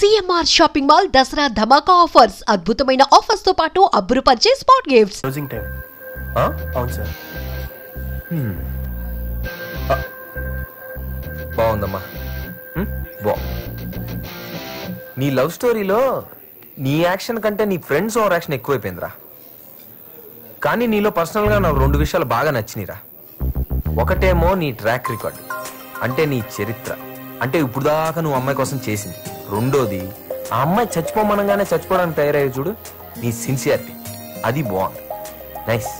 CMR shopping mall Dasara ధమాకా offers అద్భుతమైన offers తో పాటు అబ్బురుపరిచే స్పాట్ గిఫ్ట్స్. Closing time. అవును సార్. బాగుందమ్మా. నీ లవ్ స్టోరీలో నీ యాక్షన్ కంటే నీ ఫ్రెండ్స్ ఓవర్ యాక్షన్ ఎక్కువైపోయిందిరా. కానీ నీలో పర్సనల్గా నాకు 2 విషయాలు బాగా నచ్చినాయిరా. ఒకటేమో నీ ట్రాక్ రికార్డ్, అంటే నీ చరిత్ర, అంటే ఇప్పుడు దాకా నువ్వు అమ్మాయి కోసం చేసింది. రెండోది, ఆ అమ్మాయి చచ్చిపోమనగానే చచ్చిపోవడానికి తయారయ్యే చూడు, నీ సిన్సియారిటీ, అది బాగుంది. నైస్.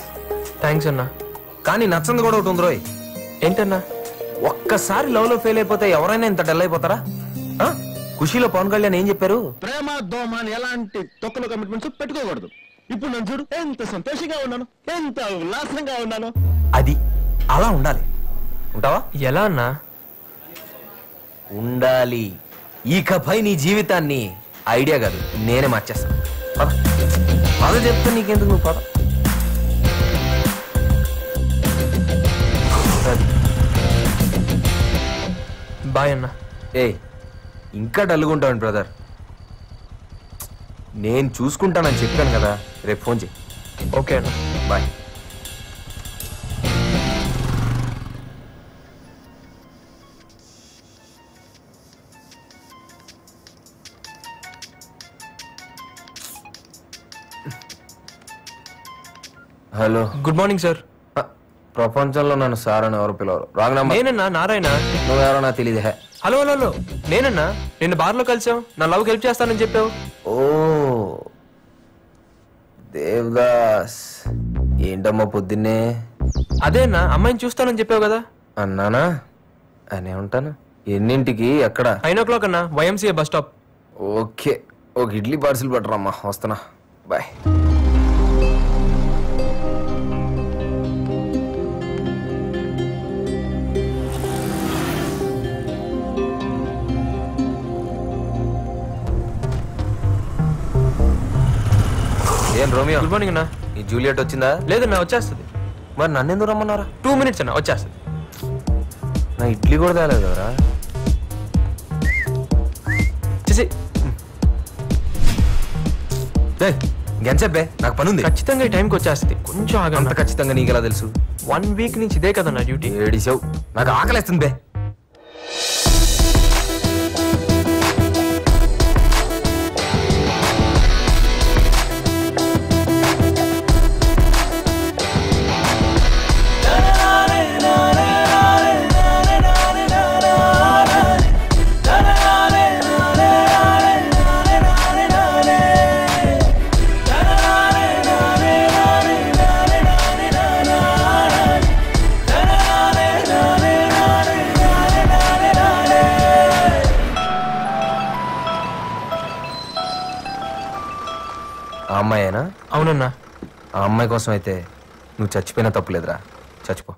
థ్యాంక్స్ అన్నా. కానీ నచ్చంది కూడా ఒకటి ఉంది రోయ్. ఏంటన్నా? ఒక్కసారి లవ్ లో ఫెయిల్ అయిపోతే ఎవరైనా ఇంత డల్ అయిపోతారా? ఖుషీలో పవన్ కళ్యాణ్ ఏం చెప్పారు? ప్రేమ దోమ అని ఎలాంటి తొక్కలో కమిట్మెంట్స్ పెట్టుకోకూడదు. ఇప్పుడు నన్ను చూడు, ఎంత సంతోషంగా ఉన్నాను, ఎంత ఉల్లాసంగా ఉన్నాను. అది అలా ఉండాలి. ఉంటావా? ఎలా అన్నా? ఉండాలి. ఇకపై నీ జీవితాన్ని ఐడియా కాదు నేనే మార్చేస్తాను. పద పద చెప్తా, నీకెందుకు, నువ్వు పద. బాయ్ అన్నా. ఇంకా డల్లుగుంటావు బ్రదర్. నేను చూసుకుంటానని చెప్పాను కదా, రేపు ఫోన్ చేయి. ఓకే అన్నా, bye. Hello, good morning sir. ప్రపంచంలో నన్ను సార్ అని ఎవరు పిలవరు. Wrong number. నేనన్నా నారాయణ. నువ్వెవరో నాకు తెలియదు. హలో హలో హలో, నేనన్నా. నిన్ను బార్లో కలిసాం, నా లవ్ హెల్ప్ చేస్తానని చెప్పావు. ఓ దేవదాస్, ఏంటమ్మా పొద్దున్నే? అదే అన్నా, అమ్మాయిని చూస్తానని చెప్పావు కదా. అన్నానా? అనే ఉంటాను. ఎన్నింటికి? ఎక్కడ? 9 o'clock అన్నా, YMCA బస్ స్టాప్. ఓకే, ఒక ఇడ్లీ పార్సిల్ పట్టరమ్మా, వస్తున్నా. బాయ్. ఏం రోమియో? గుడ్ మార్నింగ్ అన్నా. ఈ జూలియట్ వచ్చిందా? లేదన్నా, వచ్చేస్తుంది. మరి నన్ను ఎందుకు రమ్మన్నారా? 2 minutes అన్నా, వచ్చేస్తుంది. నా ఇడ్లీ కూడా తేలేదు కదరా. చేసి గెంచెబ్బే, నాకు పని ఉంది. ఖచ్చితంగా ఈ టైంకి వచ్చేస్తుంది. కొంచెం అంత ఆగండి. ఖచ్చితంగా నీకెలా తెలుసు? 1 week నుంచి ఇదే కదన్నా డ్యూటీ. ఏడిసావు, నాకు ఆకలేస్తుంది బే. ఆ అమ్మాయేనా? అవునన్నా. ఆ అమ్మాయి కోసం అయితే నువ్వు చచ్చిపోయినా తప్పులేదురా, చచ్చిపో.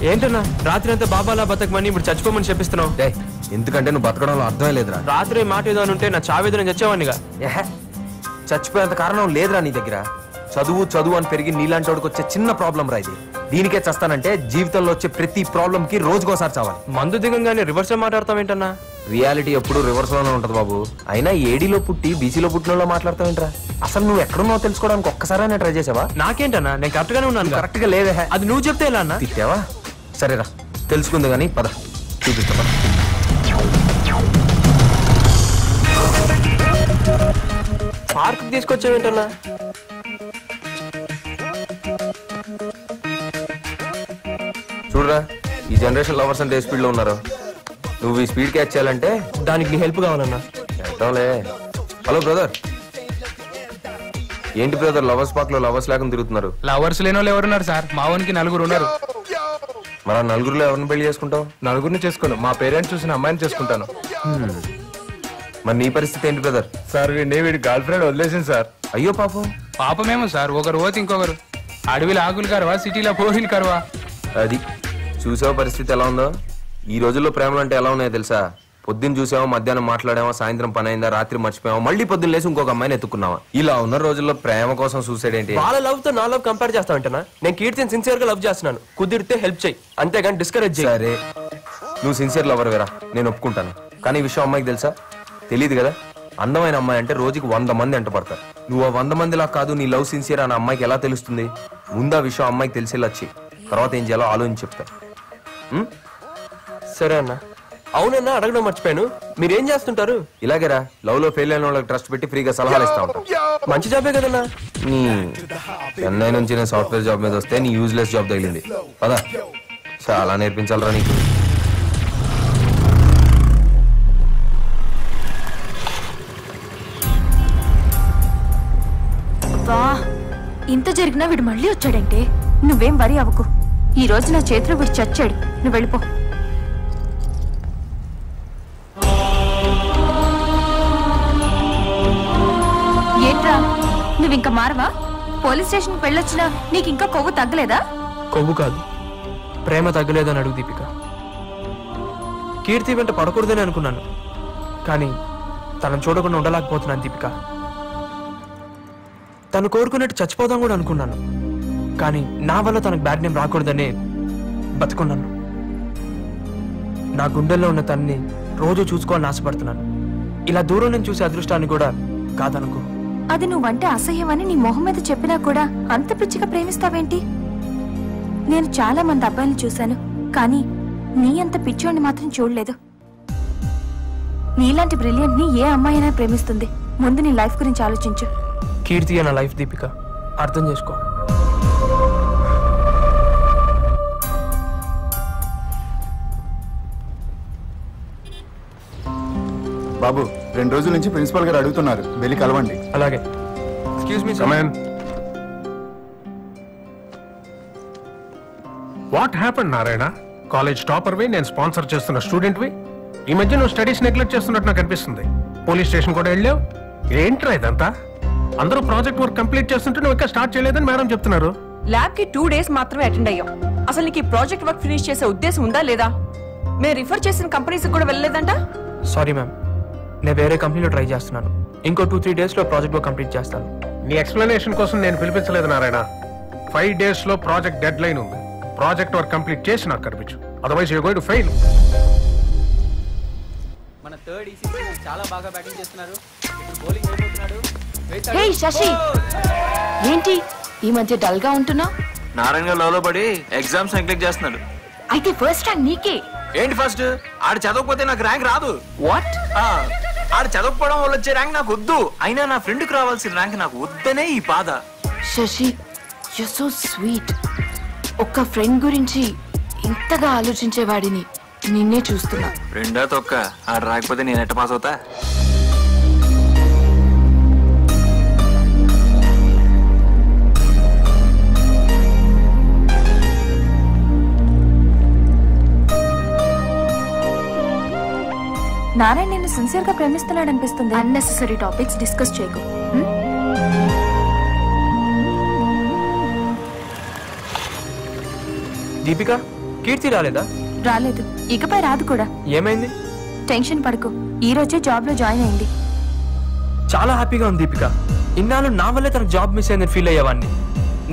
ఏంటన్నా రాత్రి అంతా బాబాలా బతకమని ఇప్పుడు చచ్చిపోమని చెప్పిస్తున్నావు? ఎందుకంటే నువ్వు బతకడంలో అర్థమే లేదురా. రాత్రి మాట ఏదో ఉంటే నా చావేదో నేను చచ్చేవాడినిగా. చచ్చిపోయేంత కారణం లేదురా నీ దగ్గర. చదువు చదువు అని పెరిగి నీలాంటి వాడికి వచ్చే చిన్న ప్రాబ్లం రా ఇది. దీనికే చస్తానంటే జీవితంలో వచ్చే ప్రతి ప్రాబ్లం కి రోజుకోసారి చావాలి. మందు దిగంగానే రివర్స్ మాట్లాడతావేంటన్నా? రియాలిటీ ఎప్పుడు రివర్స్ లోనే ఉంటది బాబు. అయినా ఏడీలో పుట్టి బీసీలో పుట్టినలో మాట్లాడతావేంట్రా? అసలు నువ్వు ఎక్కడున్నావు తెలుసుకోవడానికి ఒక్కసారి ట్రై చేసావా? నాకేంటన్నా, నేను కరెక్ట్ గానే ఉన్నాను. కరెక్ట్ గా లేదే. అది నువ్వు చెప్తే ఎలా అన్నా? తిట్టావా? సరేరా, తెలుసుకుంది కానీ పద, చూపిస్తా. పద. పార్క్ తీసుకొచ్చావేంటన్నా? చూడరా, ఈ జనరేషన్ లవర్స్ అంటే ఏ స్పీడ్ లో ఉన్నారు. నువ్వు ఈ స్పీడ్ క్యాచ్ చేయాలంటే దానికి నీ హెల్ప్ కావాలన్నా. చేద్దాంలే. హలో బ్రదర్, ఏంటి బ్రదర్ లవర్స్ పార్క్ లో లవర్స్ లేకుండా తిరుగుతున్నారు? లవర్స్ లేని వాళ్ళు ఎవరున్నారు సార్? మా వానికి 4 ఉన్నారు. మన నలుగురులో ఎవరిని పెళ్లి చేసుకుంటావు? నలుగురిని చేసుకోను, మా పేరెంట్స్ చూసిన అమ్మాయిని చేసుకుంటాను. మరి నీ పరిస్థితి ఏంటి బ్రదర్? సార్ వీడి గర్ల్ ఫ్రెండ్ వదిలేసింది సార్. అయ్యో పాపం. పాపమేమో సార్, ఒకరు పోతే ఇంకొకరు. అడవిలో ఆకులు కరవా, సిటీలో పోహిలు కరవా. అది చూసావా పరిస్థితి ఎలా ఉందో? ఈ రోజుల్లో ప్రేమలు అంటే ఎలా ఉన్నాయో తెలుసా? పొద్దున్న చూసామో, మధ్యాహ్నం మాట్లాడామో, సాయంత్రం పని అయిందా, రాత్రి మర్చిపోయామో, మళ్ళీ పొద్దున్న లేసి ఇంకొక అమ్మాయిని ఎత్తుకున్నావా? ఇలా ఉన్న రోజుల్లో ప్రేమ కోసం సూసైడ్ ఏంటి? వాళ్ళ లవ్ తో నా లవ్ కంపేర్ చేస్తా అంటేనా? నేను కీర్తిని సిన్సియర్ గా లవ్ చేస్తున్నాను. కుదిరితే హెల్ప్ చేయి, అంతేగాని డిస్కరేజ్ చేయి. సరే, నువ్వు సిన్సియర్ లవర్ వేరా, నేను ఒప్పుకుంటాను. కానీ ఈ విషయం అమ్మాయికి తెలుసా? తెలియదు కదా. అందమైన అమ్మాయి అంటే రోజుకి 100 మంది ఎంట పడతారు. నువ్వు ఆ 100 మందిలా కాదు, నీ లవ్ సిన్సియర్ అని అమ్మాయికి ఎలా తెలుస్తుంది? ముందు ఆ విషయం అమ్మాయికి తెలిసేలా వచ్చి తర్వాత ఏం చేయాలో ఆలోచించి చెప్తా. సరే అన్న. అవునన్నా, అడగడం మర్చిపోయాను, మీరేం చేస్తుంటారు? ఇలాగేరా, లవ్ లో ఫెయిల్ అయిన వాళ్ళకి ట్రస్ట్ పెట్టి ఫ్రీగా సలహాలు ఇస్తా ఉంటాం. మంచి జాబే కదన్నా. చెన్నై నుంచి నేను సాఫ్ట్వేర్ జాబ్ మీద వస్తే నీ యూజ్లెస్ జాబ్ తగిలింది. పదా, చాలా నేర్పించాలరా నీకు. వా, ఇంత జరిగినా వీడు మళ్ళీ వచ్చాడంటే నువ్వేం వరి అవ్వకు. ఈ రోజు నా చేతిలో వీడు చచ్చాడు. నువ్వు వెళ్ళిపో. ఏంట్రా, నువ్వింక మారవా? పోలీస్ స్టేషన్కి వెళ్ళొచ్చినా నీకింకా కొవ్వు తగ్గలేదా? కొవ్వు కాదు, ప్రేమ తగ్గలేదని అడుగు దీపిక. కీర్తి వెంట పడకూడదని అనుకున్నాను, కానీ తనను చూడకుండా ఉండలేకపోతున్నాను దీపిక. తను కోరుకున్నట్టు చచ్చిపోదాం కూడా అనుకున్నాను, కానీ నా వల్ల తనకు బ్యాడ్ నేమ్ రాకూడదనే బతుకున్నాను. నా గుండెల్లో ఉన్న తనని రోజు చూసుకోవాలని ఆశపడుతున్నాను. ఇలా దూరం నుంచి చూసే అదృష్టాన్ని కూడా కాదనుకో. అది నువ్వంటే అసహ్యమని నీ మొహం మీద చెప్పినా కూడా అంత పిచ్చిగా ప్రేమిస్తావేంటి? నేను చాలా మంది అబ్బాయిలు చూశాను, కానీ నీ అంత పిచ్చోడిని మాత్రం చూడలేదు. నీలాంటి బ్రిలియంట్ ని ఏ అమ్మాయి అయినా ప్రేమిస్తుంది. ముందు నీ లైఫ్ గురించి ఆలోచించు. కీర్తి నా లైఫ్ దీపిక, అర్థం చేసుకో. బాబు, 2 రోజుల నుంచి ప్రిన్సిపల్ గారు అడుగుతున్నారు, వెళ్ళి కలవండి. అలాగే. Excuse me Come in. What happened Narayana? College topper వి, నేను స్పాన్సర్ చేస్తున్న స్టూడెంట్ వి. ఈ మధ్య నువ్వు స్టడీస్ నెగ్లెక్ట్ చేస్తున్నట్టు నాకు అనిపిస్తుంది. పోలీస్ స్టేషన్ కూడా వెళ్ళావు. ఏంట్రా ఇదంతా? అందరూ ప్రాజెక్ట్ వర్క్ కంప్లీట్ చేస్తుంటే నువ్వు ఇంకా స్టార్ట్ చేయలేదని మేడం చెప్తున్నారు. ల్యాబ్ కి 2 days మాత్రమే అటెండ్ అయ్యాం. అసలు నీకు ఈ ప్రాజెక్ట్ వర్క్ ఫినిష్ చేసే ఉద్దేశం ఉందా లేదా? మేము రిఫర్ చేసిన కంపెనీస్ కూడా వెళ్ళలేదంట. సారీ మ్యామ్, నేను వేరే కంపెనీలో ట్రై చేస్తున్నాను. ఇంకో 2-3 days లో ప్రాజెక్ట్ వర్క్ కంప్లీట్ చేస్తాను. నీ ఎక్స్ప్లెనేషన్ కోసం నేను పిలిపించలేదు నారాయణ. 5 days లో ప్రాజెక్ట్ డెడ్ లైన్ ఉంది. ప్రాజెక్ట్ వర్క్ కంప్లీట్ చేసి నాకు కనిపించు, otherwise you going to fail. మన థర్డ్ ఈసీ చాలా బాగా బ్యాటింగ్ చేస్తున్నారు. ఇప్పుడు బౌలింగ్ అయిపోతున్నాడు. హే శశి, ఏంటి ఈ మధ్య డల్ గా ఉంటున్నా? నారాయణ గారు లవ్ లో పడి ఎగ్జామ్స్ నెగ్లెక్ట్ చేస్తున్నాడు. అయితే ఫస్ట్ ర్యాంక్ నీకే. ఏంటి ఫస్ట్? ఆడు చదవకపోతే నాకు ర్యాంక్ రాదు. వాట్? ఆడు చదవకపోవడం వల్ల వచ్చే ర్యాంక్ నాకు వద్దు. అయినా నా ఫ్రెండ్కి రావాల్సిన ర్యాంక్ నాకు వద్దనే ఈ బాధ. Shashi, you so sweet. ఒక్క ఫ్రెండ్ గురించి ఇంతగా ఆలోచించేవాడిని నిన్నే చూస్తున్నా. ఫ్రెండా తొక్క, ఆడు రాకపోతే నేను ఎట్ట పాస్ అవుతా? నారాయణ నిన్ను సిన్సియర్ గా ప్రేమిస్తున్నాడు అనిపిస్తుంది. అన్నెసెసరీ టాపిక్స్ డిస్కస్ చేయకు. దీపిక, కీర్తి రాలేదా? రాలేదు, ఇకపై రాదు కూడా. ఏమైంది? టెన్షన్ పడకు, ఈ రోజే జాబ్ లో జాయిన్ అయింది. చాలా హ్యాపీగా ఉంది దీపిక. ఇన్నాళ్ళు నా వల్లే తనకు జాబ్ మిస్ అయిందని ఫీల్ అయ్యేవాడిని.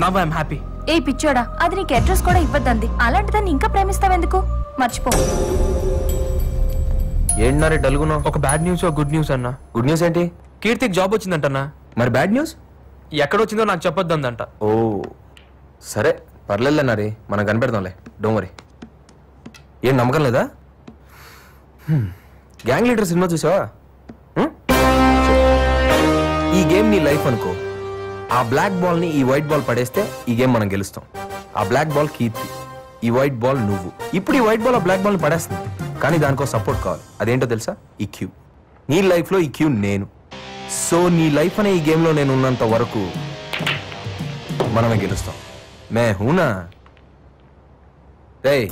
Now I'm happy. ఏ పిచ్చోడా, అది నీకు అడ్రస్ కూడా ఇవ్వద్దంది. అలాంటిదాన్ని ఇంకా ప్రేమిస్తావెందుకు? మర్చిపో. ఏంటన్నారే డల్గున్నా? ఒక బ్యాడ్ న్యూస్, ఒక గుడ్ న్యూస్ అన్న. గుడ్ న్యూస్ ఏంటి? కీర్తికి జాబ్ వచ్చిందంటన్నా. మరి బ్యాడ్ న్యూస్? ఎక్కడొచ్చిందో నాకు చెప్పొద్దందంట. ఓ సరే, పర్లేదన్నారే, మనం కనిపెడదాంలే, డోంట్ వరీ. ఏం నమ్మకం లేదా? గ్యాంగ్ లీడర్ సినిమా చూసావా? ఈ గేమ్ నీ లైఫ్ అనుకో. ఆ బ్లాక్ బాల్ ని ఈ వైట్ బాల్ పడేస్తే ఈ గేమ్ మనం గెలుస్తాం. ఆ బ్లాక్ బాల్ కీర్తి, ఈ వైట్ బాల్ నువ్వు. ఇప్పుడు ఈ వైట్ బాల్ ఆ బ్లాక్ బాల్ ని పడేస్తుంది, కానీ దానికో సపోర్ట్ కావాలి. అదేంటో తెలుసా? ఈ క్యూ. నీ లైఫ్ లో ఈ క్యూ నేను. సో నీ లైఫ్ అనే ఈ గేమ్ లో నేను ఉన్నంత వరకు మనమే గెలుస్తాం. మే హూనా రేయ్,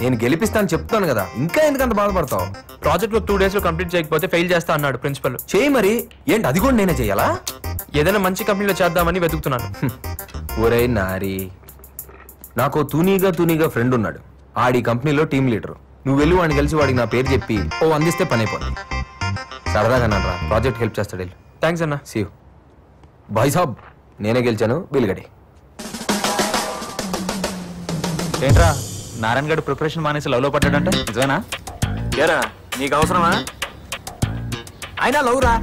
నేను గెలిపిస్తాను చెప్తాను కదా, ఇంకా ఎందుకంత బాధపడతావు? ప్రాజెక్ట్ 2 days లో కంప్లీట్ చేయకపోతే ఫెయిల్ చేస్తా అన్నాడు ప్రిన్సిపల్. చేయి మరి. ఏంటి అది కూడా నేనే చెయ్యాలా? ఏదైనా మంచి కంపెనీలో చేద్దామని వెతుకుతున్నాను. ఒరే నారి, నాకు తూనీగా ఫ్రెండ్ ఉన్నాడు. ఆడి కంపెనీలో టీమ్ లీడర్. నువ్వు వెళ్ళి వాడిని కలిసి వాడికి నా పేరు చెప్పి అందిస్తే పని అయిపోతుంది. సరదాగా నన్ను ప్రాజెక్ట్ హెల్ప్ చేస్తాడు. థ్యాంక్స్ అన్న. See you. బాయ్ సాబ్, నేనే గెలిచాను. బిల్గడి. ఏంట్రా నారాయణ గడు ప్రిపరేషన్ మానేసి లవ్ లో పడ్డాడంట, నిజమేనా? ఏరా నీకు అవసరమా? అయినా లవ్ రా.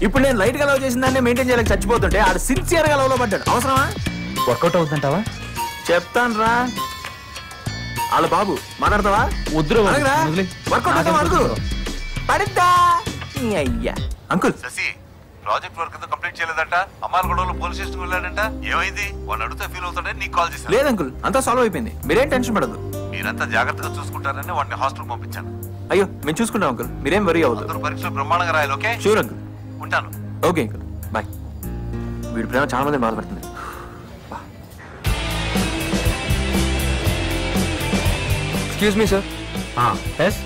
ఇప్పుడు నేను లైట్ గా లవ్ చేసిన దాన్ని మెయింటైన్ చేయలేక చచ్చిపోతుంటే ఆడు సిన్సియర్ గా లవ్ లో పడ్డాడు. అవసరమా? వర్కౌట్ అవుతుందంటావా? చెప్తాను రా. వాళ్ళ బాబు మాట్లాడతావా? వద్దురా వర్కౌట్ అవుతావా? అడుగు. పడిద్దా అయ్యా. Uncle Shashi project work complete చేయలేదంట. అమ్మాలగూడలో పోలీస్ స్టేషన్ వెళ్ళాడంట. ఏమైంది? వాడిని అడిగితే ఫీల్ అవుతాడని నీకు కాల్ చేశాను. లేదు అంకుల్, అంతా సాల్వ్ అయిపోయింది. మీరేం టెన్షన్ పడదు. మీరంతా జాగ్రత్తగా చూసుకుంటారని వాడిని హాస్టల్ పంపించాను. అయ్యో మేము చూసుకుంటాం అంకుల్, మీరేం వరీ అవుతారు. అందరూ పరీక్షలు బ్రహ్మాండంగా రాయాలి. ఓకే? Sure uncle. ఉంటాను. Okay uncle, bye. వీడి ప్రేమ చాలా మంది బాధపడుతుంది. Excuse me sir.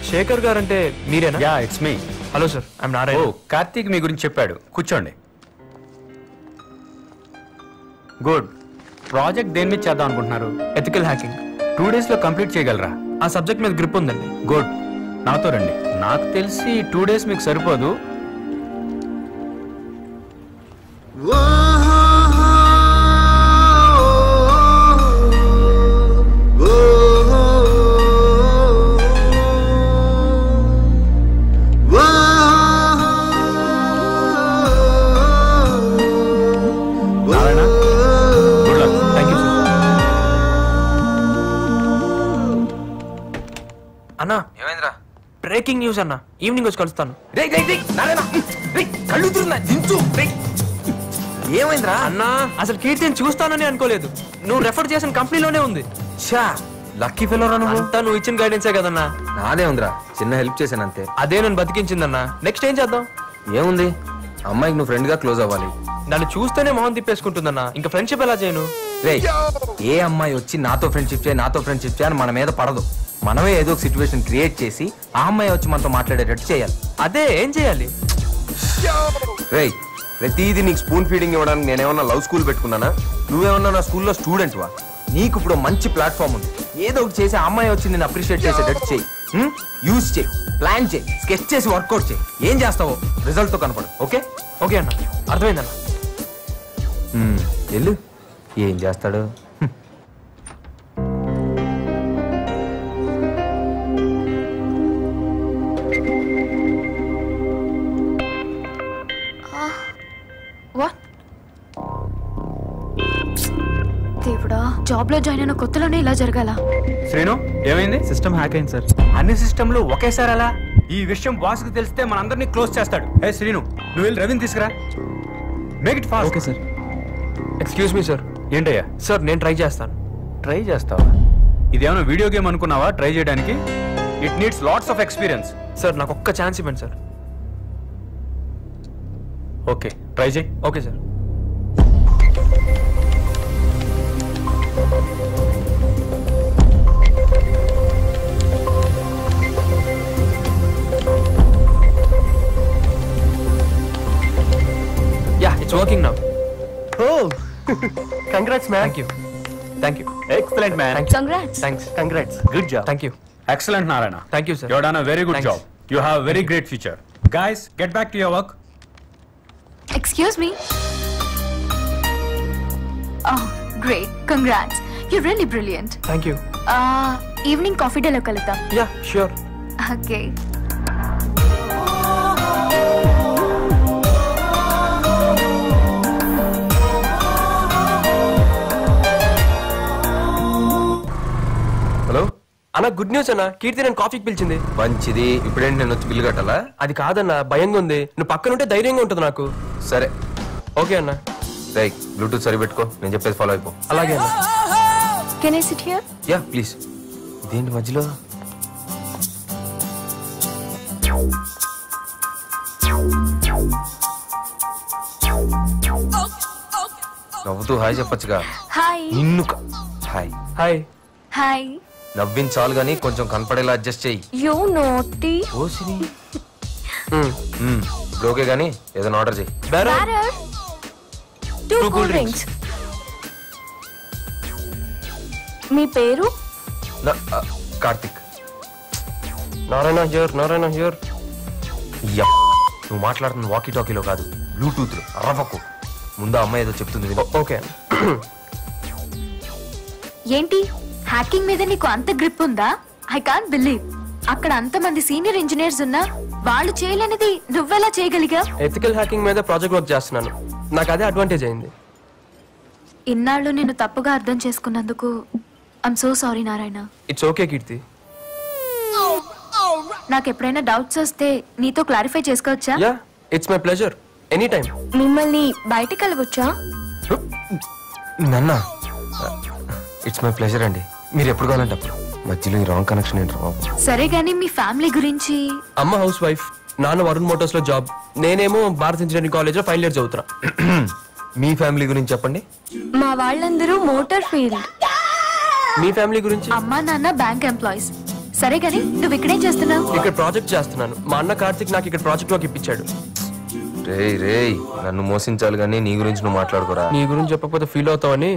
శేఖర్ గారు అంటే మీరేనా? Yeah, it's me. Hello sir, I'm Narayana. Karthik మీ గురించి చెప్పాడు, కూర్చోండి. గుడ్. ప్రాజెక్ట్ దేని మీద చేద్దాం అనుకుంటున్నారు? Ethical hacking. 2 days లో కంప్లీట్ చేయగలరా? ఆ సబ్జెక్ట్ మీద గ్రిప్ ఉందండి. గుడ్, నాతో రండి. నాకు తెలిసి 2 days మీకు సరిపోదు. అన్నా ఏమైందిరా? బ్రేకింగ్ న్యూస్ అన్న. ఈవినింగ్ వచ్చి కలుస్తాను. ఏమైందిరా? అన్నా అసలు కీర్తిని చూస్తానని అనుకోలేదు. నువ్వు రెఫర్ చేసిన కంపెనీలోనే ఉంది. షా, లక్కీ ఫెలోరా నువ్వు. అంతా నువ్వు ఇచ్చిన గైడెన్సే కదన్నా. నాదే ఉందిరా, చిన్న హెల్ప్ చేశాను అంతే. అదే నన్ను బతికించిందన్నా. నెక్స్ట్ ఏం చేద్దాం? ఏముంది, అమ్మాయికి నువ్వు ఫ్రెండ్ గా క్లోజ్ అవ్వాలి. నన్ను చూస్తేనే మొహం తిప్పేసుకుంటుందన్నా. ఇంకా ఫ్రెండ్షిప్ ఎలా చేయను? రే, ఏ అమ్మాయి వచ్చి నాతో ఫ్రెండ్షిప్ చేయ అని మన మీద పడదు. మనమే ఏదో ఒక సిచ్యువేషన్ క్రియేట్ చేసి ఆ అమ్మాయి వచ్చి మనతో మాట్లాడేటట్టు చేయాలి. అదే ఏం చేయాలి? రేయ్, ప్రతిదీ నీకు స్పూన్ ఫీడింగ్ ఇవ్వడానికి నేనేమన్నా లవ్ స్కూల్ పెట్టుకున్నానా? నువ్వేమన్నా నా స్కూల్లో స్టూడెంట్ వా? నీకు ఇప్పుడు మంచి ప్లాట్ఫామ్ ఉంది. ఏదో ఒకటి చేసి ఆ అమ్మాయి వచ్చి నేను అప్రిషియేట్ చేసేటట్టు చేయి. యూజ్ చేయి, ప్లాన్ చేయి, స్కెచ్ చేసి వర్కౌట్ చేయి. ఏం చేస్తావో రిజల్ట్ తో కనపడు. ఓకే? ఓకే అన్న, అర్థమైందన్న. వెళ్ళు. ఏం చేస్తాడు? దేవుడా, జాబ్ లో జాయిన్ అయిన కొత్తలోనే ఇలా జరగాల? శ్రీను, ఏమైంది? సిస్టమ్ హ్యాక్ అయింది సార్. అన్ని సిస్టమ్లు ఒకేసారి అలా? ఈ విషయం బాస్ కి తెలిస్తే మనందరినీ క్లోజ్ చేస్తాడు. ఏ శ్రీను, నువ్వు వెళ్ళి రవిని తీసుకురా. Make it fast. Okay sir. Excuse me sir. ఏంటయ్యా? సార్ నేను ట్రై చేస్తాను. ట్రై చేస్తావా? ఇదేమైనా వీడియో గేమ్ అనుకున్నావా ట్రై చేయడానికి? It needs lots of experience. Sir నాకు ఒక్క ఛాన్స్ ఇవ్వండి సార్. ఓకే, ట్రై చేయి. Okay sir. Yeah, it's working now. Oh, congrats, man. Thank you. Thank you. Excellent, man. Thank you. Congrats. Thanks. Congrats. Good job. Thank you. Excellent, Narayana. Thank you, sir. You have done a very good Thanks. job. You have a very great future. Guys, get back to your work. Excuse me. Oh, great. Congrats. You're really brilliant. Thank you. Evening coffee day lo kaluddam. Yeah, sure. Okay. Hello అన్న, good news అన్న. కీర్తి నేను కాఫీకి పిలిచింది. మంచిది. ఇప్పుడేంటి నేను వచ్చి bill కట్టాలా? అది కాదన్న, భయంగా ఉంది. నువ్వు పక్కనుంటే ధైర్యంగా ఉంటుంది నాకు. సరే. ఓకే అన్న. రైట్, బ్లూటూత్ సరి పెట్టుకో, నేను చెప్పేది ఫాలో అయిపో. అలాగే అన్న. Can I sit here? Yeah please. ఇదేంటి మధ్యలో? నవ్వుతూ హాయ్ చెప్పొచ్చుగా. హాయ్. నిన్ను హాయ్ హాయ్. హాయ్. నవ్వించాలు గానీ కొంచెం కనపడేలా అడ్జస్ట్ చెయ్యి. యూ నోటీ. Oh Siri. ఓకే గానీ ఏదైనా ఆర్డర్ చెయ్యి. Two cool drinks. మీ పేరు? కార్తిక్. Narayana here, Narayana here. నువ్వు మాట్లాడుతున్న వాకీ టాకీలో కాదు, బ్లూటూత్ లో. అరవకు. ముందు అమ్మాయి ఏదో చెప్తుంది. ఓకే. ఏంటి హ్యాకింగ్ మీద నీకు అంత గ్రిప్ ఉందా? I can't believe. అక్కడ అంతమంది సీనియర్ ఇంజనీర్స్ ఉన్నా వాళ్ళు చేయలేనిది నువ్వెలా చేయగలిగా? ఎథికల్ హ్యాకింగ్ మీద ప్రాజెక్ట్ వర్క్ చేస్తున్నాను. నాకు అదే అడ్వాంటేజ్ అయింది. ఇన్నాళ్ళు నేను తప్పుగా అర్థం చేసుకున్నందుకు I'm so sorry Narayana. It's okay Keerthi. నాకు ఎప్పుడైనా డౌట్స్ వస్తే నీతో క్లారిఫై చేసుకోవచ్చా? Yeah, it's my pleasure. Any time. మిమ్మల్ని బయటికి వెళ్ళవచ్చా? నన్నా, ఇట్స్ మై ప్లెజర్ అండి. మీరు ఎప్పుడు కావాలంటే అప్పుడు. మధ్యలో ఈ రాంగ్ కనెక్షన్ ఏంటి బాబు? సరే గానీ మీ ఫ్యామిలీ గురించి? అమ్మ హౌస్ వైఫ్, నాన్న వరుణ్ మోటార్స్ లో జాబ్, నేనేమో భారత్ ఇంజనీరింగ్ కాలేజ్ లో ఫైనల్ ఇయర్ చదువుతున్నా. మీ ఫ్యామిలీ గురించి చెప్పండి. మా వాళ్ళందరూ మోటార్ ఫీల్డ్. మీ ఫ్యామిలీ గురించి? అమ్మా నాన్న బ్యాంక్ ఎంప్లాయీస్. సరే గానీ నువ్వు ఇక్కడేం చేస్తున్నావు? ఇక్కడ ప్రాజెక్ట్ చేస్తున్నాను. మా అన్న కార్తిక్ నాకు ఇక్కడ ప్రాజెక్ట్ వర్క్ ఇప్పించాడు. రేయ్ నన్ను మోసించాలి కానీ నీ గురించి నువ్వు మాట్లాడుకోరా. నీ గురించి చెప్పకపోతే ఫీల్ అవుతావని.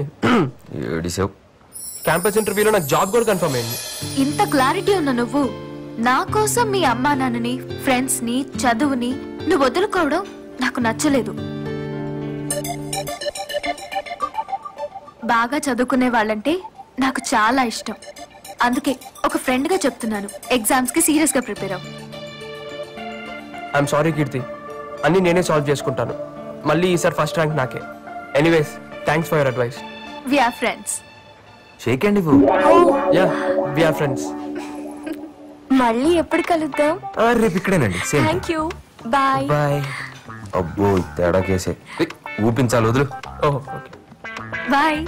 ఏడిసావు. క్యాంపస్ ఇంటర్వ్యూలో నాకు జాబ్ కూడా కన్ఫర్మ్ అయింది. ఇంత క్లారిటీ ఉన్న నువ్వు నా కోసం మీ అమ్మా నాన్నని, ఫ్రెండ్స్ ని, చదువుని నువ్వు వదులుకోవడం నాకు నచ్చలేదు. బాగా చదువుకునే వాళ్ళంటే నాకు చాలా ఇష్టం. అందుకే ఒక ఫ్రెండ్ గా చెప్తున్నాను, ఎగ్జామ్స్ కి సీరియస్ గా ప్రిపేర్ అవ్వు. ఐఎమ్ సారీ కీర్తి, అన్ని నేనే సాల్వ్ చేసుకుంటాను. మళ్ళీ ఈసారి ఫస్ట్ ర్యాంక్ నాకే. Anyways thanks for your advice. We are friends. Shake అండి. Yeah, we are friends. మళ్ళీ ఎప్పుడు కలుద్దాం? రేపు ఇక్కడేనండి. Same. Thank you. Bye. Bye. అబ్బో తేడా కేసే. ఊపించాలి, వదులు. ఓహో ఓకే. బాయ్.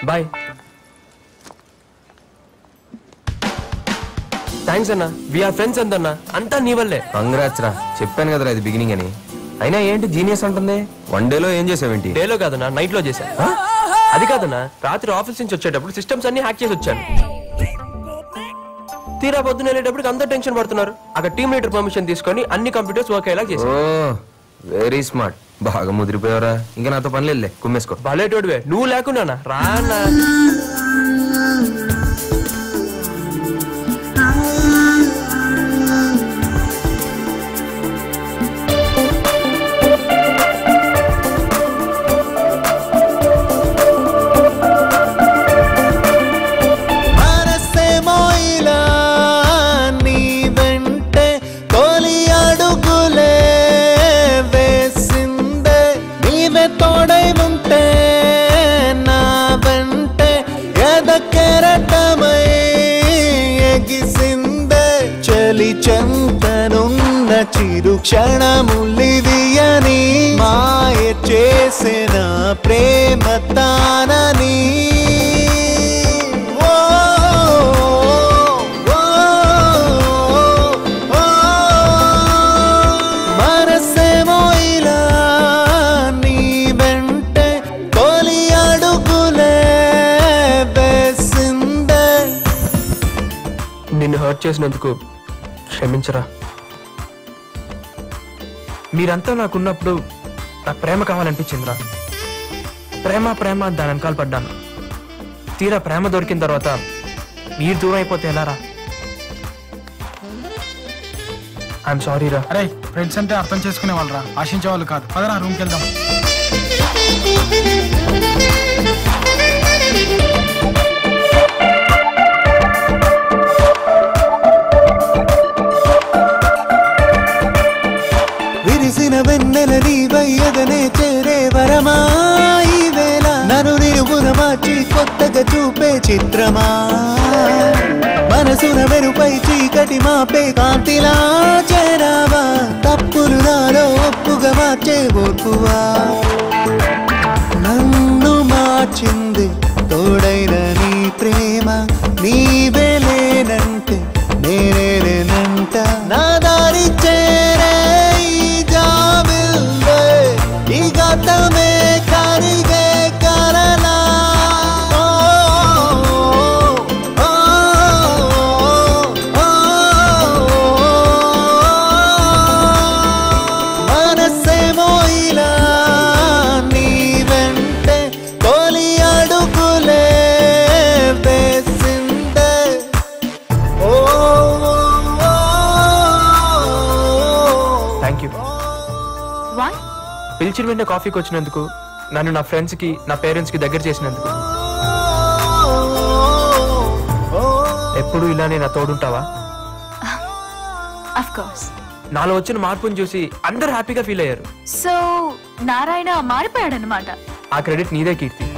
బాయ్. థ్యాంక్స్ అన్న. వి ఆర్ ఫ్రెండ్స్ అంతన్నా. అంతా నీ వల్లే. కంగ్రాట్స్ రా. చెప్పాను కదరా ఇది బిగినింగ్ అని. అయినా ఏంటి జీనియస్ అంటుంది? వన్ డేలో ఏం చేసావేంటి? డేలో కాదన్నా, నైట్ లో చేశా. అది కాదన్నా, రాత్రి ఆఫీస్ నుంచి వచ్చేటప్పుడు సిస్టమ్స్ అన్ని హ్యాక్ చేసి వచ్చాను. తీరా పొద్దున వెళ్ళేటప్పుడు అందరూ టెన్షన్ పడుతున్నారు. అక్కడ టీమ్ లీడర్ పర్మిషన్ తీసుకొని అన్ని కంప్యూటర్స్ వర్క్ అయ్యేలా చేశాను. Very smart. బాగా ముదిరిపోయావరా. ఇంకా నాతో పని లేదులే, కుమ్మేసుకో. భలేటోడివే. నువ్వు లేకున్నానా రానా? చెంతనున్న చిరు క్షణములివియని మాయ చేసిన ప్రేమ తానని. మనసేమో ఇలా నీ వెంటే తొలి అడుగులే వేసిందే. నిన్ను హర్ట్ చేసినందుకు క్షమించరా. మీరంతా నాకున్నప్పుడు నాకు ప్రేమ కావాలనిపించిందిరా. ప్రేమ ప్రేమ దాని వెనకాల పడ్డాను. తీరా ప్రేమ దొరికిన తర్వాత మీరు దూరం అయిపోతే ఎలారా? ఐఎమ్ సారీ రా. అరే ఫ్రెండ్స్ అంటే అర్థం చేసుకునే వాళ్ళరా, ఆశించే వాళ్ళు కాదు. పదరా రూమ్కి వెళ్దాం. విరిసిన వెన్నెల నీవయ్యదనే చేరే వరమా ఈ వేళ, నన్ను నిలువున మార్చి కొత్తగా చూపే చిత్రమా, మనసున వెనుపై చీకటి మాపే కాంతిలా చేరావా, తప్పులు నాలో ఒప్పుగా మార్చే ఓర్పువా, నన్ను మార్చింది తోడైన నీ ప్రేమ, నీవే లేనంటే నేనే లేనంట, నా దారి చేరే ఈ జాబిల్లే ఈ గతమే కరిగే కల పిలిచిన వెంటనే కాఫీకి వచ్చినందుకు, నన్ను నా ఫ్రెండ్స్కి నా పేరెంట్స్కి దగ్గర చేసినందుకు. ఎప్పుడు ఇలానే నా తోడుంటావా? Of course. నాలో వచ్చిన మార్పుని చూసి అందరూ హ్యాపీగా ఫీల్ అయ్యారు. సో నారాయణ మారిపోయాడనమాట. ఆ క్రెడిట్ నీదే కీర్తి.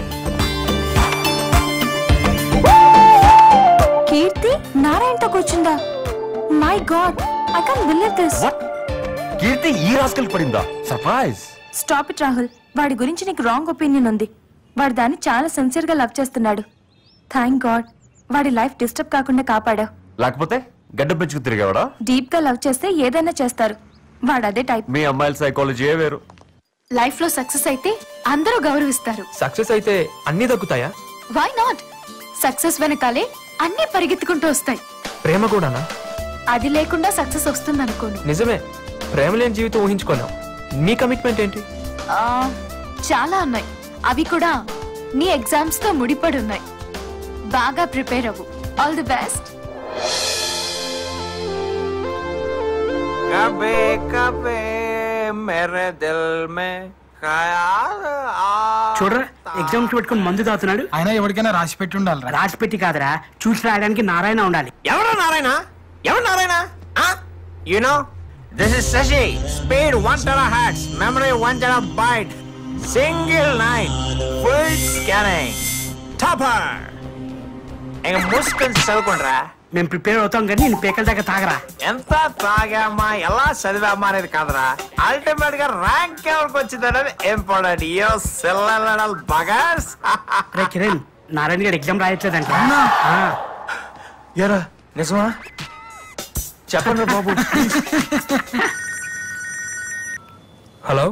కీర్తి నారాయణతో కూర్చుందా? My god, I can't believe this. Keerthi ఈ రాస్కల్ పడిందా? సర్ప్రైజ్. Stop it Rahul. వాడి గురించి నీకు రాంగ్ ఒపీనియన్ ఉంది. వాడు దాన్ని చాలా సిన్సియర్ గా లవ్ చేస్తున్నాడు. థ్యాంక్ గాడ్ వాడి లైఫ్ డిస్టర్బ్ కాకుండా కాపాడావు. లేకపోతే గడ్డ పెంచుకు తిరిగేవాడా? డీప్ గా లవ్ చేస్తే ఏదైనా చేస్తారు. వాడు అదే టైప్. మీ అమ్మాయిల సైకాలజీ వేరు. లైఫ్ లో సక్సెస్ అయితే అందరూ గౌరవిస్తారు. సక్సెస్ అయితే అన్ని దక్కుతాయా? Why not? సక్సెస్ వెనకాలే అన్ని పరిగెత్తుకుంటూ వస్తాయి. ప్రేమ కూడానా? అది లేకుండా సక్సెస్ వస్తుంది అనుకోను. నిజమే, ప్రేమ లేని జీవితం ఊహించుకోలేం. నీ కమిట్మెంట్ ఏంటి? చాలా ఉన్నాయి. అవి కూడా నీ ఎగ్జామ్స్ తో ముడిపడి ఉన్నాయి. బాగా ప్రిపేర్ అవ్వు. All the best. కబే కబే మేరే దిల్ మే ఖయాల్ ఆ. చూడరా ఎగ్జామ్స్ పెట్టుకుని మందు తాగుతున్నాడు. అయినా ఎవరికైనా రాసి పెట్టి ఉండాలి. రాసి పెట్టి కాదురా, చూసి రాయడానికి నారాయణ ఉండాలి. ఎవరు నారాయణ? ఎవరు Narayana? You know this is Shashi. Speed 1 terahertz, memory 1 terabyte, single night, full scanning, topper. ఇంక మూసుకొని చదువుకుంటారా? మేము ప్రిపేర్ అవుతాం కానీ నేను పేకల దాకా తాగరా. ఎంత తాగామా ఎలా చదివామా అనేది కాదురా, అల్టిమేట్ గా ర్యాంక్ ఎవరికి వచ్చిందనేది ఇంపార్టెంట్. యో సెల్లల్ బగర్స్. రే కిరణ్, నారాయణ గారు ఎగ్జామ్ రాయట్లేదంట. ఎరా నిజమా? చెప్పండి బాబు. హలో.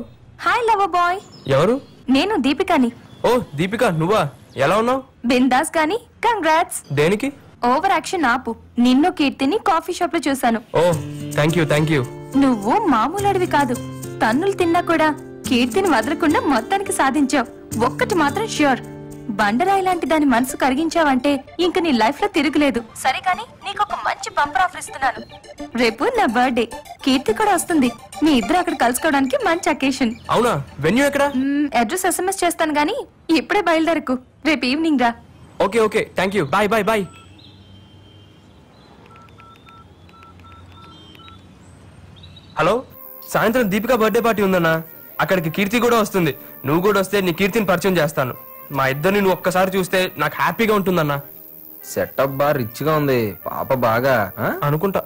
Hi lover boy. ఎవరు? నేను దీపికని. ఓ దీపిక, నువ్వా? ఎలా ఉన్నావు? బిందాస్ గాని కంగ్రాట్స్. దేనికి? ఓవర్ యాక్షన్ ఆపు. నిన్ను కీర్తిని కాఫీ షాప్ లో చూసాను. ఓ థ్యాంక్ యూ. నువ్వు మామూలు అడివి కాదు. తన్నులు తిన్నా కూడా కీర్తిని వదలకుండా మొత్తానికి సాధించావు. ఒక్కటి మాత్రం ష్యూర్, బండరాయి లాంటి దాని మనసు కరిగించావంటే ఇంక నీ లైఫ్ లో తిరుగులేదు. సరే కానీ నీకు ఒక మంచి బంపర్ ఆఫర్ ఇస్తున్నాను. రేపు నా బర్త్డే, కీర్తి కూడా వస్తుంది. మీ ఇద్దరు అక్కడ కలుసుకోవడానికి మంచి అకేషన్. అవునా? వెన్యూ ఎక్కడ? అడ్రస్ SMS చేస్తాను గానీ ఇప్పుడే బయలుదేరకు. రేపు ఈవినింగ్ రా. Okay thank you. Bye. Hello, సాయంత్రం దీపిక బర్త్డే పార్టీ ఉందన్నా. అక్కడికి కీర్తి కూడా వస్తుంది. నువ్వు కూడా వస్తే నీ కీర్తిని పరిచయం చేస్తాను. మా ఇద్దరిని నువ్వు ఒక్కసారి చూస్తే నాకు హ్యాపీగా ఉంటుందన్నా. సెటప్ బాగా రిచ్ గా ఉంది. పాప బాగా అనుకుంటా.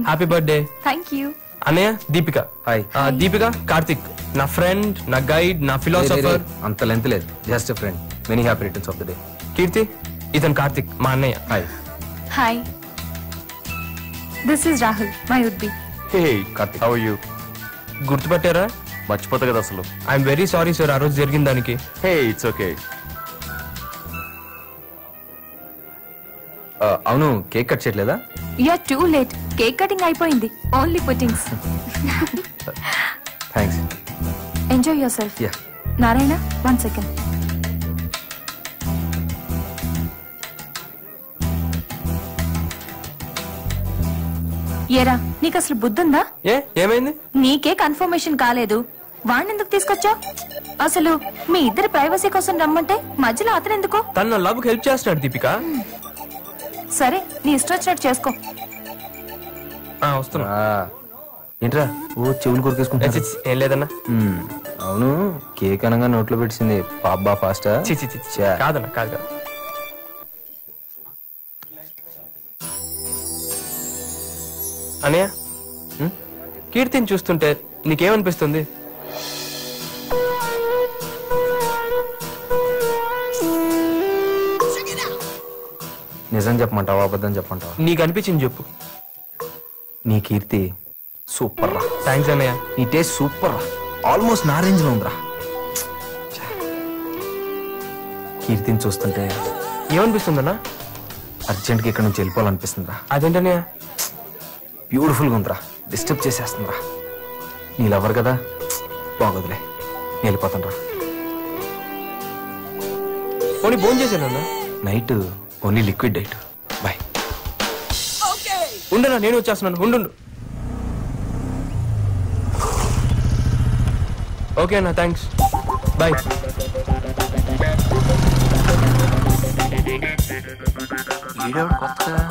Happy birthday. Thank you. అన్నయ్య దీపిక. హాయ్. దీపిక కార్తిక్, నా ఫ్రెండ్, నా గైడ్, నా ఫిలాసఫర్. అంత లెంత్ లేదు, just friend. Many happy returns of the day. Keerthi, ఇతను కార్తిక్, మా అన్నయ్య. Hi, this is Rahul, my would be. Hey Karthik, how are you? గుర్తుపట్టారా? మర్చిపోతా కదా అసలు. ఐఎమ్ వెరీ సారీ సార్ ఆ రోజు జరిగిన దానికి. Hey it's okay. అవును, కేక్ కట్ చేయట్లేదా? You are too late. Cake cutting అయిపోయింది. Only puddings. Thanks. Enjoy yourself. Yeah. Narayana, 1 second. ఏరా, నీకు అసలు బుద్ధుందా? ఏమైంది? నీకే కన్ఫర్మేషన్ కాలేదు, వాణ్ణి ఎందుకు తీసుకొచ్చావు? అసలు మీ ఇద్దరి ప్రైవసీ కోసం రమ్మంటే మధ్యలో అతను ఎందుకు? తన లవ్ కి హెల్ప్ చేస్తున్నాడు దీపిక. సరే, నీ ఇష్టం వచ్చినట్టు చేసుకో. వస్తున్నా. ఏంట్రా ఓ చెవులు కొరికేసుకుంటా? ఏం లేదన్నా. అవును, కేక్ అనగా నోట్లో పెట్టింది పాపా ఫాస్ట్. కాదన్నా, కాదు. అనయ్య, కీర్తిని చూస్తుంటే నీకేమనిపిస్తుంది? నిజం చెప్పమంటావా అబద్ధం చెప్పమంటావా? నీకు అనిపించింది చెప్పు. నీ కీర్తి సూపర్ రా. థ్యాంక్స్ అన్నయ్య. నీ టేస్ట్ సూపర్ రా. ఆల్మోస్ట్ నా రేంజ్ లో ఉందిరా. కీర్తిని చూస్తుంటే ఏమనిపిస్తుందన్నా? అర్జెంట్గా ఇక్కడ నుంచి వెళ్ళిపోవాలనిపిస్తుందిరా. అదేంటన్నయ్య? బ్యూటిఫుల్ గా ఉందిరా. డిస్టర్బ్ చేసేస్తుందిరా. నీ లవర్ కదా, బాగోదులే, నేను వెళ్ళిపోతాను రా. పోనీ ఫోన్ చేశానన్నా. Night only liquid diet. Bye. ఉండనా, నేను వచ్చేస్తున్నాను. ఉండు. ఓకే అన్న, థ్యాంక్స్, బాయ్. వీడెవడు కొత్తగా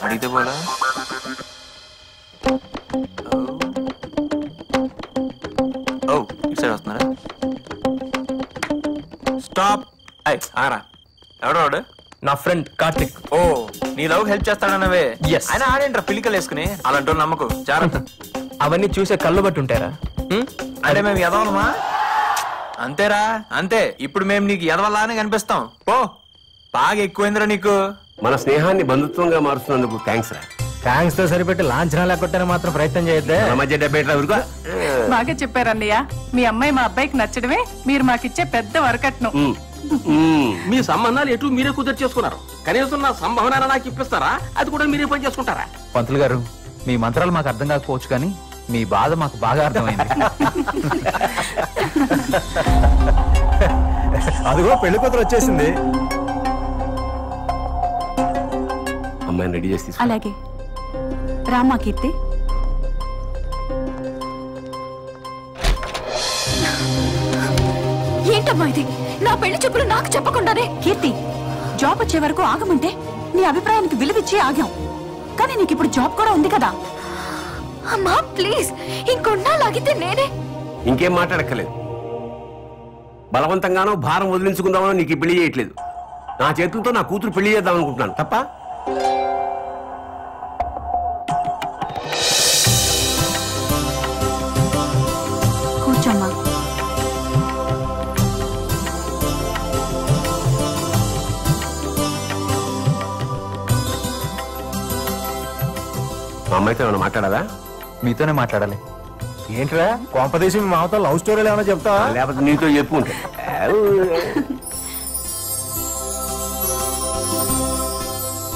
అడిగితే పోలా. ఓ ఇటు సైడ్ వస్తున్నారా? స్టాప్. ఆరా ఎవడవాడు? నా ఫ్రెండ్ కార్తిక్. ఓ నీ లవ్ హెల్ప్ చేస్తాడన్నవే. ఆయన ఆడేంట్రా పిలికలు వేసుకుని, అలాంటి నమ్మకు జాగ్రత్త. అవన్నీ చూసే కళ్ళు బట్టి ఉంటారా? అంటే మేము ఎదవలమా? అంతేరా అంతే. ఇప్పుడు మేము నీకు ఎదవలానే కనిపిస్తాం. ఓ బాగా ఎక్కువైందిరా నీకు. మన స్నేహాన్ని బంధుత్వంగా మారుస్తున్నందుకు థ్యాంక్స్ రా. థ్యాంక్స్ తో సరిపెట్టి లాంఛనాలు కొట్టని మాత్రం ప్రయత్నం చేయొద్దే. మధ్య డబ్బేట్రా ఊరుకో. బాగా చెప్పారన్నయ్య. మీ అమ్మాయి మా అబ్బాయికి నచ్చడమే మీరు మాకిచ్చే పెద్ద వరకట్నం. మీ సంబంధాలు ఎటు మీరే కుదిరి చేసుకున్నారు. కనీసం నా సంభావన నాకు ఇప్పిస్తారా? అది కూడా మీరే పని చేసుకుంటారా? పంతులు గారు, మీ మంత్రాలు మాకు అర్థం కాకపోవచ్చు కానీ మీ బాధ మాకు బాగా అర్థమైంది. అదిగో పెళ్లి కూతురు వచ్చేసింది. అమ్మాయిని రెడీ చేసి తీసుకో. అలాగే రామా కీర్తి. ఏంటమ్మా ఇది? నా పెళ్లి చూపులు నాకు చెప్పకుండానే. కీర్తి, జాబ్ వచ్చే వరకు ఆగమంటే నీ అభిప్రాయానికి విలువిచ్చి ఆగాం. కానీ నీకు ఇప్పుడు జాబ్ కూడా ఉంది కదా. అమ్మా ప్లీజ్, ఇంకొన్నాళ్ళాగితే నేనే. ఇంకేం మాట్లాడక్కర్లేదు. బలవంతంగానో భారం వదిలించుకుందామనో నీకు పెళ్లి చేయట్లేదు. నా చేతులతో నా కూతురు పెళ్లి చేద్దాం అనుకుంటున్నాను తప్ప. కూర్చోమ్మా. మా అమ్మాయితో ఏమైనా మాట్లాడాలా? మీతోనే మాట్లాడాలి. ఏంట్రా కొంపదీసి మీ మామతో లవ్ స్టోరీలు ఏమైనా చెప్తావా? లేకపోతే నీతో చెప్పుకుంటా.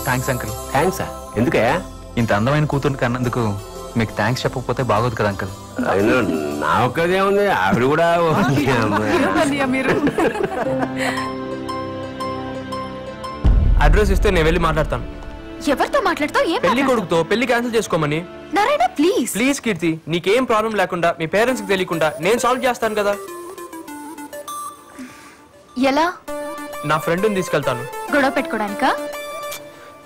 Thanks uncle. థ్యాంక్సా? ఎందుకే? ఇంత అందమైన కూతురు కన్నందుకు మీకు థ్యాంక్స్ చెప్పకపోతే బాగోదు కదా అంకుల్. నా ఒక్కదే ఉంది, ఆవిడ కూడా. మీరు అడ్రస్ ఇస్తే నేను వెళ్ళి మాట్లాడతాను. ఎవరితో మాట్లాడతావు? పెళ్లి కొడుకుతో. పెళ్లి క్యాన్సిల్ చేసుకోమని. నారాయణ ప్లీజ్. ప్లీజ్ కీర్తి, నీకేం ప్రాబ్లం లేకుండా మీ పేరెంట్స్ కి తెలియకుండా నేను సాల్వ్ చేస్తాను కదా. ఎలా? నా ఫ్రెండ్ని తీసుకెళ్తాను. గొడవ పెట్టుకోవడానికా?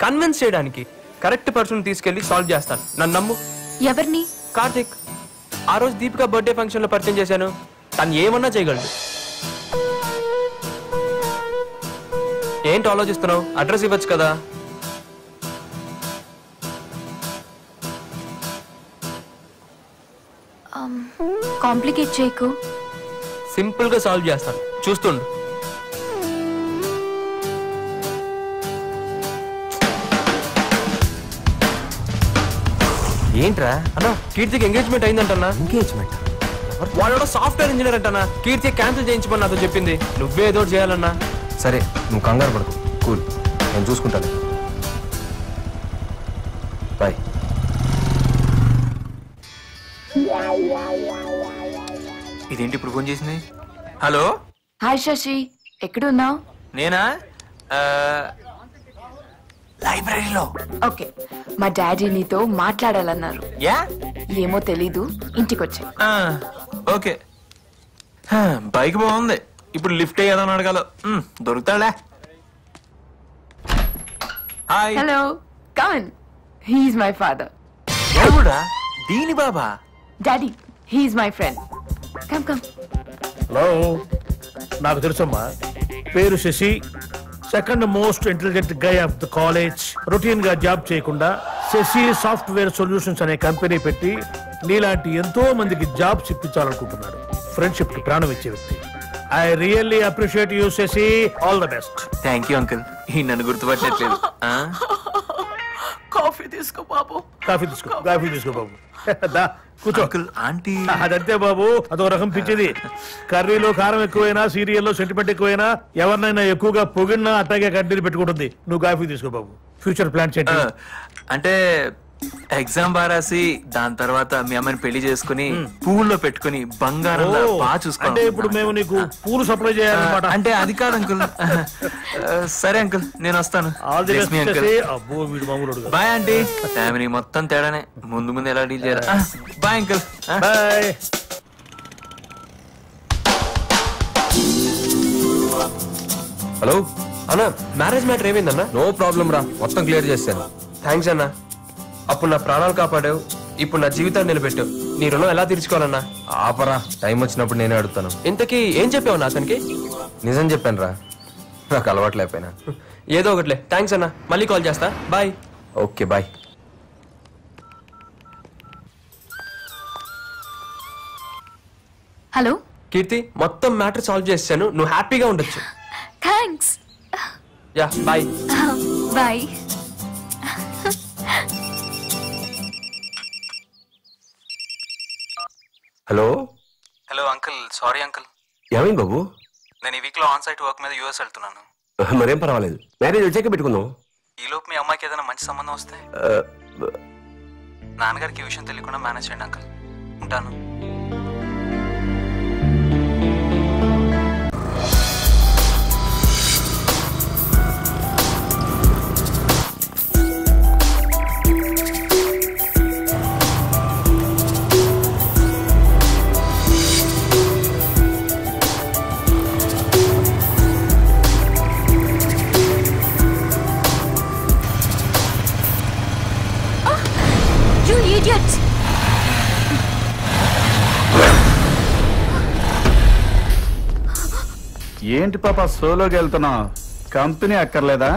కన్విన్స్ చేయడానికి. కరెక్ట్ పర్సన్ తీసుకెళ్లి సాల్వ్ చేస్తాను, నన్ను నమ్ము. ఎవరిని? కార్తిక్. ఆ రోజు దీపిక బర్త్డే ఫంక్షన్ లో పరిచయం చేశాను. తను ఏమన్నా చేయగలడు. ఏంటి ఆలోచిస్తున్నావు? అడ్రస్ ఇవ్వచ్చు కదా. కాంప్లికేట్ చేయకు. సింపుల్ గా సాల్వ్ చేస్తాను, చూస్తుండు. ఏంట్రా అన్నా, కీర్తికి ఎంగేజ్మెంట్ అయిందంటన్నా. ఎంగేజ్మెంట్? వాడు సాఫ్ట్వేర్ ఇంజనీర్ అంటన్నా. కీర్తి క్యాన్సిల్ చేయించమని నాతో చెప్పింది. నువ్వే ఏదో చేయాలన్నా. సరే నువ్వు కంగారు పడకు, కూల్, నేను చూసుకుంటాను. బాయ్. ఇదేంటి ఇప్పుడు ఫోన్ చేసింది? హలో. హాయ్ శశి, ఎక్కడున్నావు? నేనా? లైబ్రరీలో. ఓకే, మా డాడీ నీతో మాట్లాడాలన్నారు. యా? ఏమో తెలీదు, ఇంటికొచ్చా. ఓకే. బైక్ బాగుంది. ఇప్పుడు లిఫ్ట్ అయ్యేదని అడగాల. దొరుకుతాడా? Hi. Hello, come on. He's my father. ఎవడా? దీని బాబా? Daddy, he's my friend. Come come. Hello, నాకు తెలుసమ్మా. పేరు Shashi, second most intelligent guy of the college. Routine గా జాబ్ చేయకుండా శశి సాఫ్ట్వేర్ సొల్యూషన్స్ అనే కంపెనీ పెట్టి నీలాంటి ఎంతో మందికి జాబ్స్ ఇప్పించాలనుకుంటున్నాడు. ఫ్రెండ్షిప్ కి ప్రాణం ఇచ్చే వ్యక్తి. I really appreciate you Shashi. All the best. Thank you uncle. ఈ నన్ను గుర్తుపట్టట్లేదు. కాఫీ తీసుకో బాబు. కాఫీ తీసుకో, కాఫీ తీసుకో బాబు. దా కూర్చో. ఆంటీ అదంతే బాబు, అదో రకం పిచ్చిది. కర్రీలో కారం ఎక్కువైనా, సీరియల్లో సెంటిమెంట్ ఎక్కువైనా, ఎవరినైనా ఎక్కువగా పొగిడినా అట్టాగే కడ్డీలు పెట్టుకుంటుంది. నువ్వు కాఫీ తీసుకో బాబు. ఫ్యూచర్ ప్లాన్ చేయండి. అంటే ఎగ్జామ్ బారాసి దాని తర్వాత మీ అమ్మాయిని పెళ్లి చేసుకుని పూల్లో పెట్టుకుని బంగారం బాగా అంటే చూసుకోవాలి. ఇప్పుడు మేము నీకు పూలు సప్లై చేయాలన్నమాట. అంటే అది కాదు అంకుల్. సరే అంకుల్, నేను వస్తాను. All the best Shashi. అబ్బో వీడు మామూలుడు. Bye aunty. ఫ్యామిలీ మొత్తం తేడానే. ముందు ముందు ఎలా డీల్ చేయాలి. Bye uncle. బాయ్. హలో అన్న, మ్యారేజ్ మ్యాటర్ ఏమైందన్నా? నో ప్రాబ్లం రా, మొత్తం క్లియర్ చేశాను. థ్యాంక్స్ అన్నా. అప్పుడు నా ప్రాణాలు కాపాడావు, ఇప్పుడు నా జీవితాన్ని నిలబెట్టావు. నీ రుణం ఎలా తీర్చుకోవాలన్నా? ఆపరా, టైం వచ్చినప్పుడు నేనే అడుగుతాను. ఇంతకీ ఏం చెప్పావు నా అతనికి? నిజం చెప్పాను రా, నాకు అలవాట్లేకపోయినా. ఏదో ఒకట్లే. థ్యాంక్స్ అన్నా, మళ్ళీ కాల్ చేస్తా. Bye. Okay bye. Hello Keerthi, మొత్తం మ్యాటర్ సాల్వ్ చేశాను, నువ్వు హ్యాపీగా ఉండొచ్చు. Thanks. Yeah bye. Bye. Hello hello uncle, sorry uncle. ఏమైంది బాబు? నేను ఈ వీక్ లో ఆన్ సైట్ వర్క్ మీద యూఎస్ వెళ్తున్నాను. మరేం పర్వాలేదు, మ్యారేజ్ వచ్చాక పెట్టుకుందాం. ఈ లోపు మీ అమ్మాయికి ఏదైనా మంచి సంబంధం వస్తే నాన్నగారికి ఈ విషయం తెలియకుండా మేనేజ్ చేయండి అంకుల్. ఉంటాను. ఏంటి పాప సోలోకి వెళ్తున్నావు? కంపెనీ అక్కర్లేదా?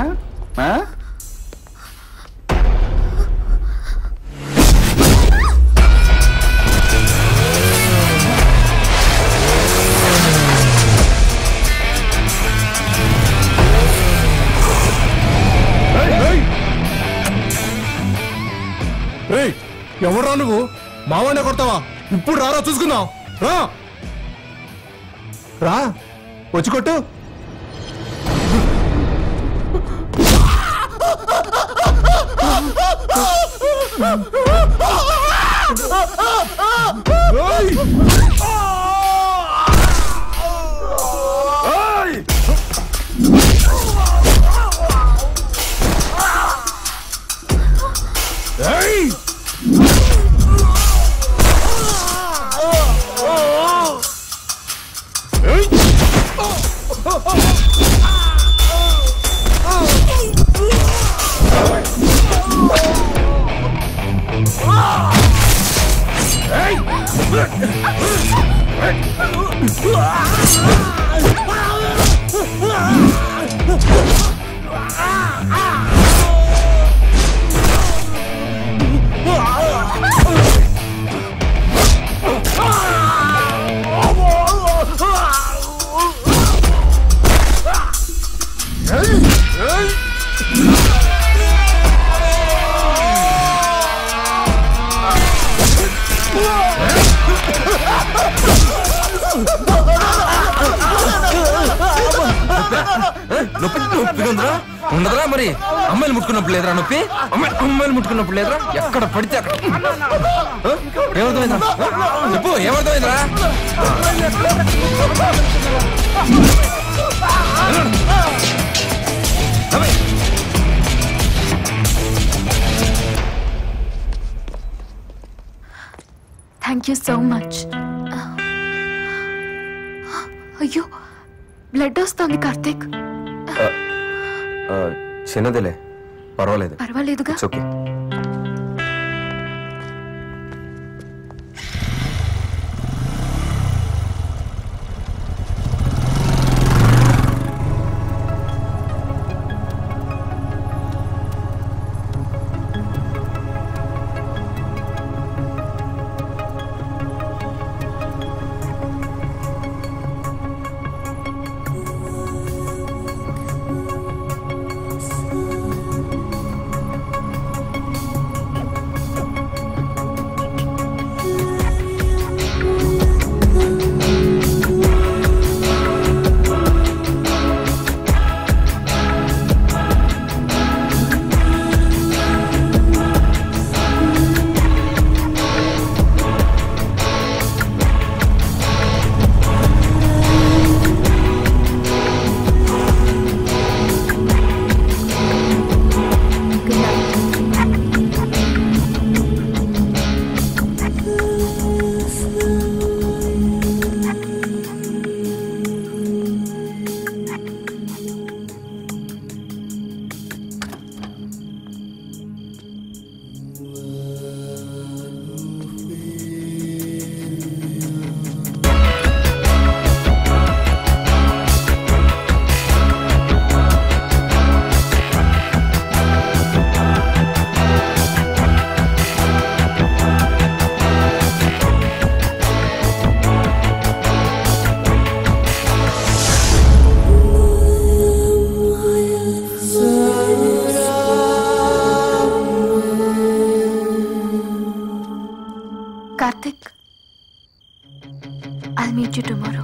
ఎవరా నువ్వు? మావాడినే కొడతావా? ఇప్పుడు రారా చూసుకుందాం. రా రా, వచ్చి కొట్టు. ఉండదురా మరి. అమ్మాయిలు ముట్టుకున్నప్పుడు లేదురా నొప్పి? అమ్మాయిలు ముట్టుకున్నప్పుడు లేదురా? ఎక్కడ పడితే అక్కడ. ఏమర్థమైందా చెప్పు, ఏమర్థమైందిరా? Thank you so much. అయ్యో, బ్లడ్ వస్తుంది కార్తీక్. చిన్నదిలే, పర్వాలేదు. పర్వాలేదుగా. Okay. you tomorrow.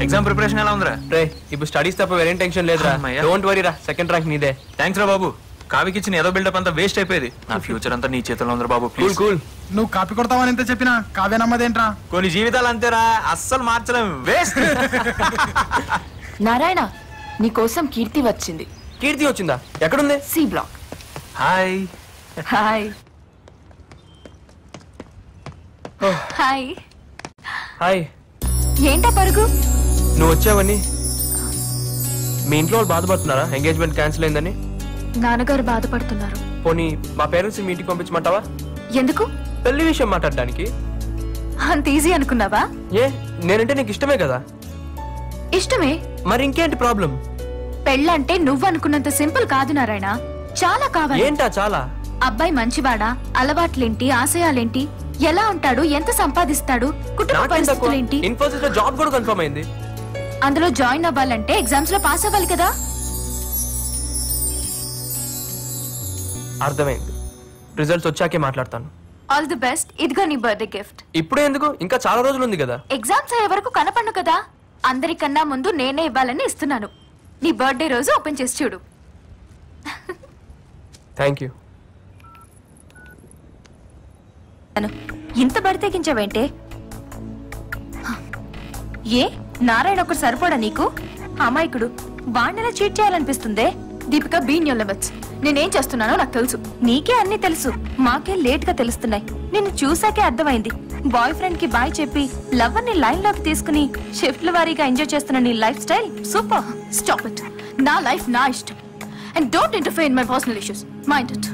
Exam preparation ఎలా ఉందిరా? రే ఇప్పుడు స్టడీస్ తప్ప వేరేం టెన్షన్ లేదురా. డోంట్ వరీ రా, సెకండ్ ర్యాంక్ నీదే. థ్యాంక్స్ రా బాబు. కావికి ఇచ్చిన ఏదో బిల్డప్ అంతా వేస్ట్ అయిపోయేది. నా ఫ్యూచర్ అంతా నీ చేతిలో ఉందిరా బాబు. Cool cool. నువ్వు కాపీ కొడతావని ఎంత చెప్పినా కావ్య నమ్మదేంట్రా? కొన్ని జీవితాలు అంతేరా, అస్సలు మార్చలేం. వేస్ట్. నారాయణ, నీ కోసం కీర్తి వచ్చింది. కీర్తి వచ్చిందా? ఎక్కడుంది? C block. Hi. Hi. Hi. Hi. ఏంటా పరుగు? నువ్వు వచ్చావని మీ ఇంట్లో వాళ్ళు బాధపడుతున్నారా ఎంగేజ్మెంట్ క్యాన్సిల్ అయిందని? నాన్నగారు బాధపడుతున్నారు. పోనీ మా పేరెంట్స్ మీ ఇంటికి పంపించమంటావా? ఎందుకు? పెళ్లి విషయం మాట్లాడడానికి. అంత ఈజీ అనుకున్నావా? ఏ, నేనంటే నీకు ఇష్టమే కదా. ఇష్టమే. మరి ఇంకేంటి ప్రాబ్లం? పెళ్ళంటే నువ్వు అనుకున్నంత సింపుల్ కాదు నారాయణ. చాలా కావాలి. ఏంటా చాలా? అబ్బాయి మంచివాడా, అలవాట్లేంటి, ఆశయాలేంటి, ఎలా ఉంటాడు, ఎంత సంపాదిస్తాడు, కుటుంబ పరిస్థితులేంటి. ఇన్ఫోసిస్ లో జాబ్ కూడా కన్ఫర్మ్ అయింది. అందులో జాయిన్ అవ్వాలంటే ఎగ్జామ్స్ లో పాస్ అవ్వాలి కదా. అర్థమైంది. రిజల్ట్స్ వచ్చాకే మాట్లాడతాను. All the best. ఇదిగో నీ బర్త్డే గిఫ్ట్. ఇప్పుడే ఎందుకు? ఇంకా చాలా రోజులు ఉంది కదా. ఎగ్జామ్స్ అయ్యే వరకు కనపడను కదా. అందరికన్నా ముందు నేనే ఇవ్వాలని ఇస్తున్నాను. నీ బర్త్డే రోజు ఓపెన్ చేసి చూడు. Thank you. ఇంత బరితెగించావేంటే? ఏ నారాయణ ఒకటి సరిపోడా నీకు? అమాయకుడు. వాణ్ణెలా చీట్ చేయాలనిపిస్తుందే? Deepika, be in your limits. నేనేం చేస్తున్నానో నాకు తెలుసు. నీకే అన్ని తెలుసు, మాకే లేట్ గా తెలుస్తున్నాయి. నిన్ను చూసాకే అర్థమైంది. బాయ్ ఫ్రెండ్ కి బాయ్ చెప్పి లవర్ ని లైన్ లోకి తీసుకుని షిఫ్ట్ల వారీగా ఎంజాయ్ చేస్తున్న నీ life style super. Stop it. నా లైఫ్ నా ఇష్టం. And don't interfere in my personal issues. Mind it.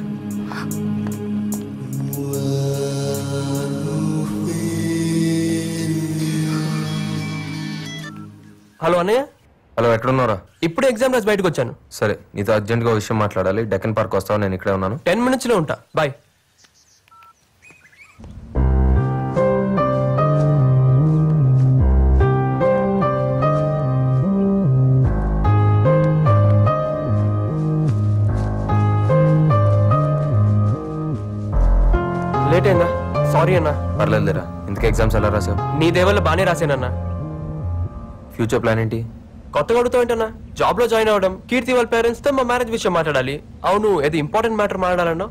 Hello అన్నయ్య. హలో, ఎక్కడున్నారా? ఇప్పుడే ఎగ్జామ్ రాసి బయటకు వచ్చాను. సరే, నీతో అర్జెంట్ గా విషయం మాట్లాడాలి. డెక్కన్ పార్క్ వస్తావా? నేను ఇక్కడే ఉన్నాను. 10 minutes లో ఉంటా. బాయ్. లేట్ అయిందా? సారీ అన్నా. పర్లేదురా. ఇంతకీ ఎగ్జామ్స్ ఎలా రాసావు? నీ దేవల్ల బానే రాసానన్నా. ఫ్యూచర్ ప్లాన్ ఏంటి? కొత్తగా అడుగుతావు ఏంటన్నా? జాబ్ లో జాయిన్ అవ్వడం, కీర్తి వాళ్ళ పేరెంట్స్ తో మా మ్యారేజ్ విషయం మాట్లాడాలి. అవును, ఏది ఇంపార్టెంట్ మ్యాటర్ మాట్లాడాలన్నా?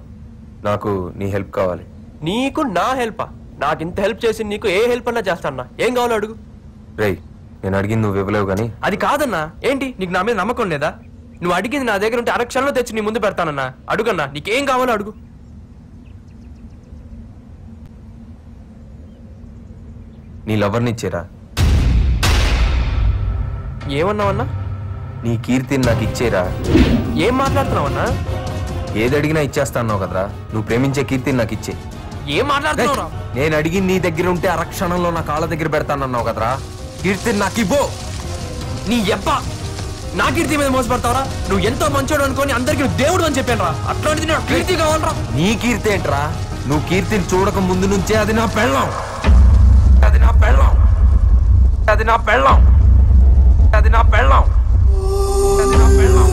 నాకు నీ హెల్ప్ కావాలి. నీకు నా హెల్పా? నాకు ఇంత హెల్ప్ చేసి నీకు ఏ హెల్ప్ అన్నా చేస్తానా? ఏం కావాలో అడుగు. రేయ్, నేను అడిగింది నువ్వు ఇవ్వలేవు కానీ. అది కాదన్నా. ఏంటి, నీకు నా మీద నమ్మకం లేదా? నువ్వు అడిగింది నా దగ్గర ఉంటే అరక్షణలో తెచ్చి నీ ముందు పెడతానన్నా. అడుగన్నా, నీకేం కావాలో అడుగు. నీ లవర్ని ఇచ్చేరా. ఏమన్నావన్నా? నీ కీర్తిని నాకు ఇచ్చేరా. ఏం మాట్లాడుతున్నావన్నా? ఏది అడిగినా ఇచ్చేస్తా అన్నావు కదరా. నువ్వు ప్రేమించే కీర్తిని నాకు ఇచ్చే. ఏం మాట్లాడుతున్నావురా? నేను అడిగి నీ దగ్గర ఉంటే అరక్షణంలో నా కాళ్ళ దగ్గర పెడతానన్నావు కదరా. కీర్తిని నాకు ఇవ్వు. నీ ఎప్ప నా కీర్తి మీద మోసపడతావరా? నువ్వు ఎంతో మంచోడు అనుకోని అందరికి దేవుడు అని చెప్పాను రా. అట్లాంటిది నాకు కీర్తి కావాలరా. నీ కీర్తి ఏంట్రా? నువ్వు కీర్తిని చూడక ముందు నుంచే అది నా పెళ్ళం. అది నా పెళ్ళం. అది నా పెళ్ళం. అది నా పెళ్ళం. అది నా పెళ్ళం.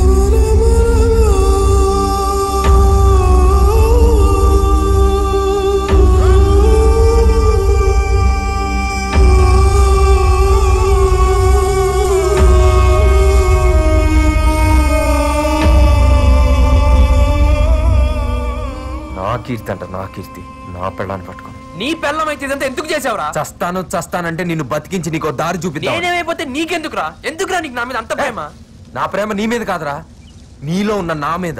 నా కీర్తి అంట, నా కీర్తి. నా పెళ్ళాన్ని పట్టుకో. నీ పెళ్ళం అయితే ఇదంతా ఎందుకు చేసావురా? చస్తానంటే నిన్ను బతికించి నీకు దారి చూపిద్దాం. నేనేమైపోతే నీకెందుకురా? ఎందుకురా నీకు నా మీద అంత ప్రేమ? నా ప్రేమ నీ మీద కాదురా, నీలో ఉన్న నా మీద.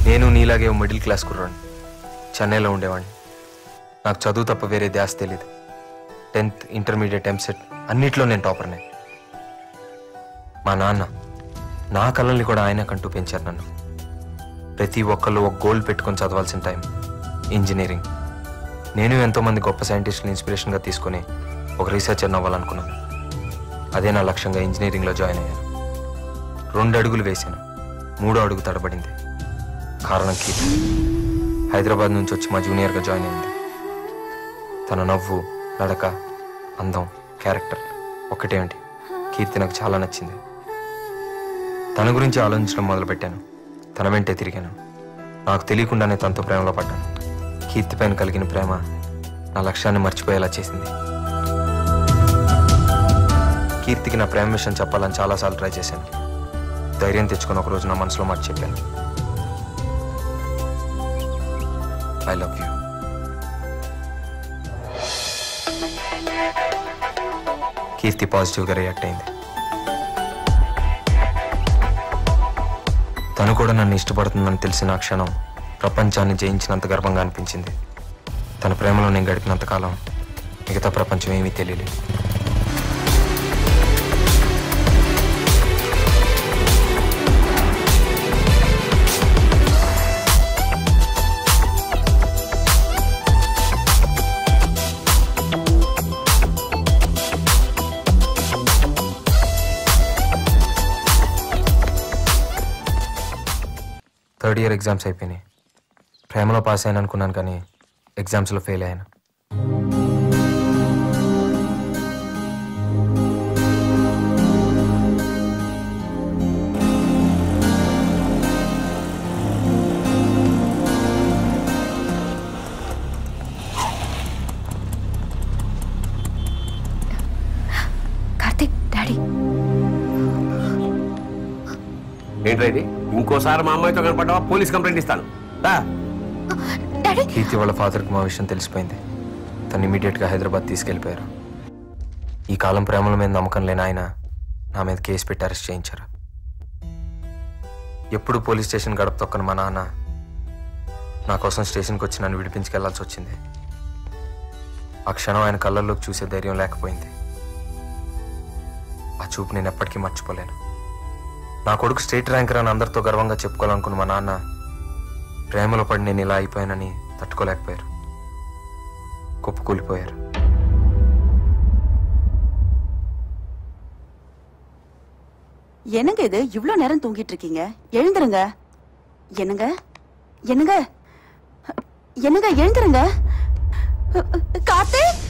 నేను నీలాగే మిడిల్ క్లాస్ కుర్రాడిని. చెన్నైలో ఉండేవాడిని. నాకు చదువు తప్ప వేరే ధ్యాస తెలీదు. 10th, ఇంటర్మీడియట్, ఎంసెట్ అన్నిట్లో నేను టాపర్నే. మా నాన్న నా కళల్ని కూడా ఆయన కంటూ పెంచారు నన్ను. ప్రతి ఒక్కళ్ళు ఒక గోల్ పెట్టుకొని చదవాల్సిన టైం ఇంజనీరింగ్. నేను ఎంతోమంది గొప్ప సైంటిస్టులు ఇన్స్పిరేషన్గా తీసుకొని ఒక రీసెర్చర్ అవ్వాలనుకున్నాను. అదే నా లక్ష్యంగా ఇంజనీరింగ్లో జాయిన్ అయ్యాను. 2 అడుగులు వేశాను, 3వ అడుగు తడబడింది. కారణం కీర్తి. హైదరాబాద్ నుంచి వచ్చి మా జూనియర్గా జాయిన్ అయింది. తన నవ్వు, నడక, అందం, క్యారెక్టర్ ఒక్కటేమిటి, కీర్తి నాకు చాలా నచ్చింది. తన గురించి ఆలోచించడం మొదలుపెట్టాను. తన వెంటే తిరిగాను. నాకు తెలియకుండానే తనతో ప్రేమలో పడ్డాను. కీర్తి పైన కలిగిన ప్రేమ నా లక్ష్యాన్ని మర్చిపోయేలా చేసింది. కీర్తికి నా ప్రేమ విషయం చెప్పాలని చాలాసార్లు ట్రై చేశాను. ధైర్యం తెచ్చుకొని ఒకరోజు నా మనసులో మాట చెప్పాను. I love you. కీర్తి పాజిటివ్గా రియాక్ట్ అయింది. తను కూడా నన్ను ఇష్టపడుతుందని తెలిసిన ఆ క్షణం ప్రపంచాన్ని జయించినంత గర్వంగా అనిపించింది. తన ప్రేమలో నేను గడిపినంతకాలం మిగతా ప్రపంచం ఏమీ తెలియలేదు. థర్డ్ ఇయర్ ఎగ్జామ్స్ అయిపోయినాయి. ప్రేమలో పాస్ అయ్యాను అనుకున్నాను, కానీ ఎగ్జామ్స్లో ఫెయిల్ అయ్యాను. కార్తిక్, డాడీ. ఏంటి ఇంకోసారి మా అమ్మాయితో కనపడ్డావా పోలీస్ కంప్లైంట్ ఇస్తాను. కీర్తి వాళ్ళ ఫాదర్కి మా విషయం తెలిసిపోయింది. తను ఇమీడియట్గా హైదరాబాద్ తీసుకెళ్ళిపోయారు. ఈ కాలం ప్రేమల మీద నమ్మకం లేని ఆయన నా మీద కేసు పెట్టి అరెస్ట్ చేయించారు. ఎప్పుడు పోలీస్ స్టేషన్ గడప తొక్కని మా నాన్న నా కోసం స్టేషన్కి వచ్చి నన్ను విడిపించుకెళ్లాల్సి వచ్చింది. ఆ క్షణం ఆయన కళ్ళల్లోకి చూసే ధైర్యం లేకపోయింది. ఆ చూపు నేను ఎప్పటికీ మర్చిపోలేను. నా కొడుకు స్టేట్ ర్యాంకర్ అని అందరితో గర్వంగా చెప్పుకోవాలనుకున్న మా నాన్న ప్రేమలో పడి నేను ఇలా అయిపోయానని తట్టుకోలేకపోయారు. కుప్పకూలిపోయారు. என்னங்க இது இவ்ளோ நேரம் தூங்கிட்டு இருக்கீங்க? எழுந்துருங்க. என்னங்க என்னங்க என்னங்க எழுந்துருங்க. கார்த்திக்,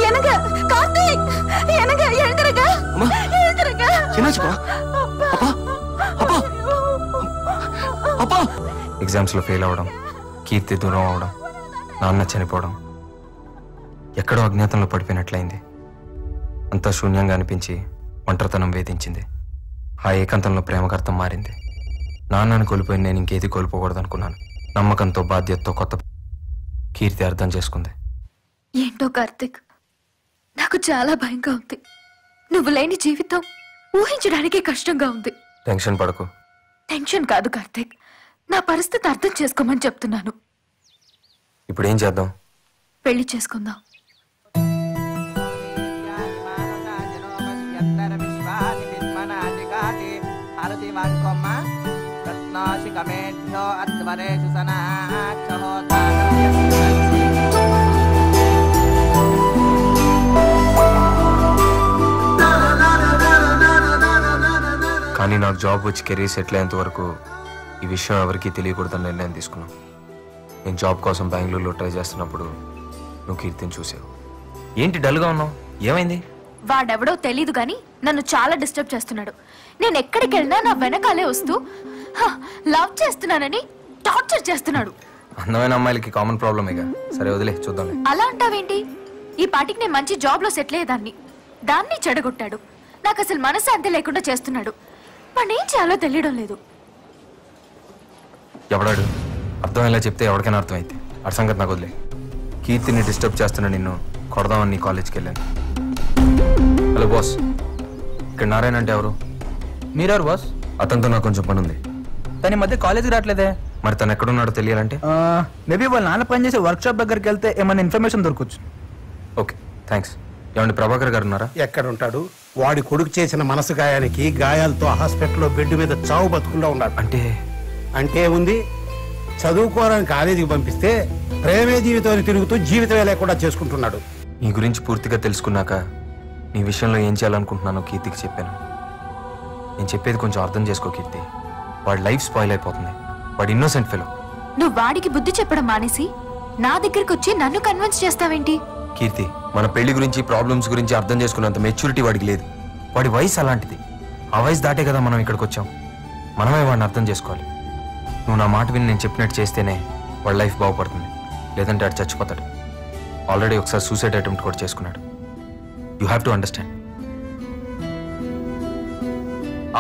என்னங்க கார்த்திக், என்னங்க எழுந்துருங்க. எழுந்துருங்க. என்னாச்சுப்பா? அப்பா அப்பா அப்பா. ఎగ్జామ్స్లో ఫెయిల్ అవ్వడం, కీర్తి దూరం అవడం, నాన్న చనిపోవడం, ఎక్కడో అజ్ఞాతంలో పడిపోయినట్లయింది. అంతా శూన్యంగా అనిపించి ఒంటరితనం వేధించింది. ఆ ఏకాంతంలో ప్రేమకర్థం మారింది. నాన్నని కోల్పోయి నేను ఇంకేది కోల్పోకూడదు అనుకున్నాను. నమ్మకంతో, బాధ్యతతో కొత్త కీర్తి అర్థం చేసుకుంది. ఏంటో కార్తిక్, నాకు చాలా భయంగా ఉంది. నువ్వు లేని జీవితం ఊహించడానికే కష్టంగా ఉంది. టెన్షన్ పడకు. టెన్షన్ కాదు కార్తిక్, నా పరిస్థితి అర్థం చేసుకోమని చెప్తున్నాను. ఇప్పుడు ఏం చేద్దాం? పెళ్లి చేసుకుందాం. కానీ నాకు జాబ్ వచ్చి కెరీర్ సెటిల్ అయ్యేంత వరకు ఈ విషయం ఎవరికీ తెలియకూడదని నిర్ణయం తీసుకున్నాం. నేను జాబ్ కోసం బెంగళూరులో ట్రై చేస్తున్నప్పుడు నువ్వు కీర్తిని చూసావు. ఏంటి డల్గా ఉన్నావు? ఏమైంది? వాడెవడో తెలీదు గాని నన్ను చాలా డిస్టర్బ్ చేస్తున్నాడు. నేను ఎక్కడికి వెళ్ళినా నా వెనకాలే వస్తూ లవ్ చేస్తున్నానని టార్చర్ చేస్తున్నాడు. అందమైన అమ్మాయిలకి కామన్ ప్రాబ్లమేగా. సరే వదిలే, చూద్దాం. అలా అంటావేంటి? ఈ పాటికి నేను మంచి జాబ్ లో సెటిల్ అయ్యేదాన్ని. దాన్ని చెడగొట్టాడు. నాకు అసలు మనశ్శాంతి లేకుండా చేస్తున్నాడు. వాడిని ఏం చేయాలో తెలియడం లేదు. ఎవడాడు? అర్థమయ్యేలా చెప్తే ఎవరికైనా అర్థమైతే. ఆ సంగతి నాకు వదిలే. కీర్తిని డిస్టర్బ్ చేస్తున్నా నిన్ను కొడదామని నీ కాలేజ్కి వెళ్ళాను. హలో బాస్, ఇక్కడ నారాయణ అంటే ఎవరు? మీరెవరు బాస్? అతనితో నాకు కొంచెం పని ఉంది. తన ఈ మధ్య కాలేజీకి రావట్లేదే. మరి తను ఎక్కడున్నాడో తెలియాలంటే మేబీ వాళ్ళ నాన్న పనిచేసే వర్క్ షాప్ దగ్గరికి వెళ్తే ఏమైనా ఇన్ఫర్మేషన్ దొరకచ్చు. Okay, thanks. ఏమండి ప్రభాకర్ గారు ఉన్నారా? ఎక్కడ ఉంటాడు? వాడి కొడుకు చేసిన మనసు గాయానికి గాయాలతో హాస్పిటల్లో బెడ్ మీద చావు బతుకుండా ఉన్నాడు. అంటే అంటే ఉంది, చదువుకోవాలని కాలేజీకి పంపిస్తే ప్రేమే జీవితాన్ని తిరుగుతూ జీవితమే లేకుండా చేసుకుంటున్నాడు. నీ గురించి పూర్తిగా తెలుసుకున్నాక నీ విషయంలో ఏం చేయాలనుకుంటున్నానో కీర్తికి చెప్పాను. నేను చెప్పేది కొంచెం అర్థం చేసుకో కీర్తి. వాడి లైఫ్ స్పాయిల్ అయిపోతుంది. వాడు ఇన్నోసెంట్ ఫెలో. నువ్వు వాడికి బుద్ధి చెప్పడం మానేసి నా దగ్గరికి వచ్చి నన్ను కన్విన్స్ చేస్తావేంటి? కీర్తి, మన పెళ్లి గురించి ప్రాబ్లమ్స్ గురించి అర్థం చేసుకున్నంత మెచ్యూరిటీ వాడికి లేదు. వాడి వయసు అలాంటిది. ఆ వయసు దాటే కదా మనం ఇక్కడికి వచ్చాం. మనమే వాడిని అర్థం చేసుకోవాలి. నువ్వు నా మాట విని నేను చెప్పినట్టు చేస్తేనే వాడి లైఫ్ బాగుపడుతుంది. లేదంటే వాడు చచ్చిపోతాడు. ఆల్రెడీ ఒకసారి సూసైడ్ అటెంప్ట్ కూడా చేసుకున్నాడు. You have to understand.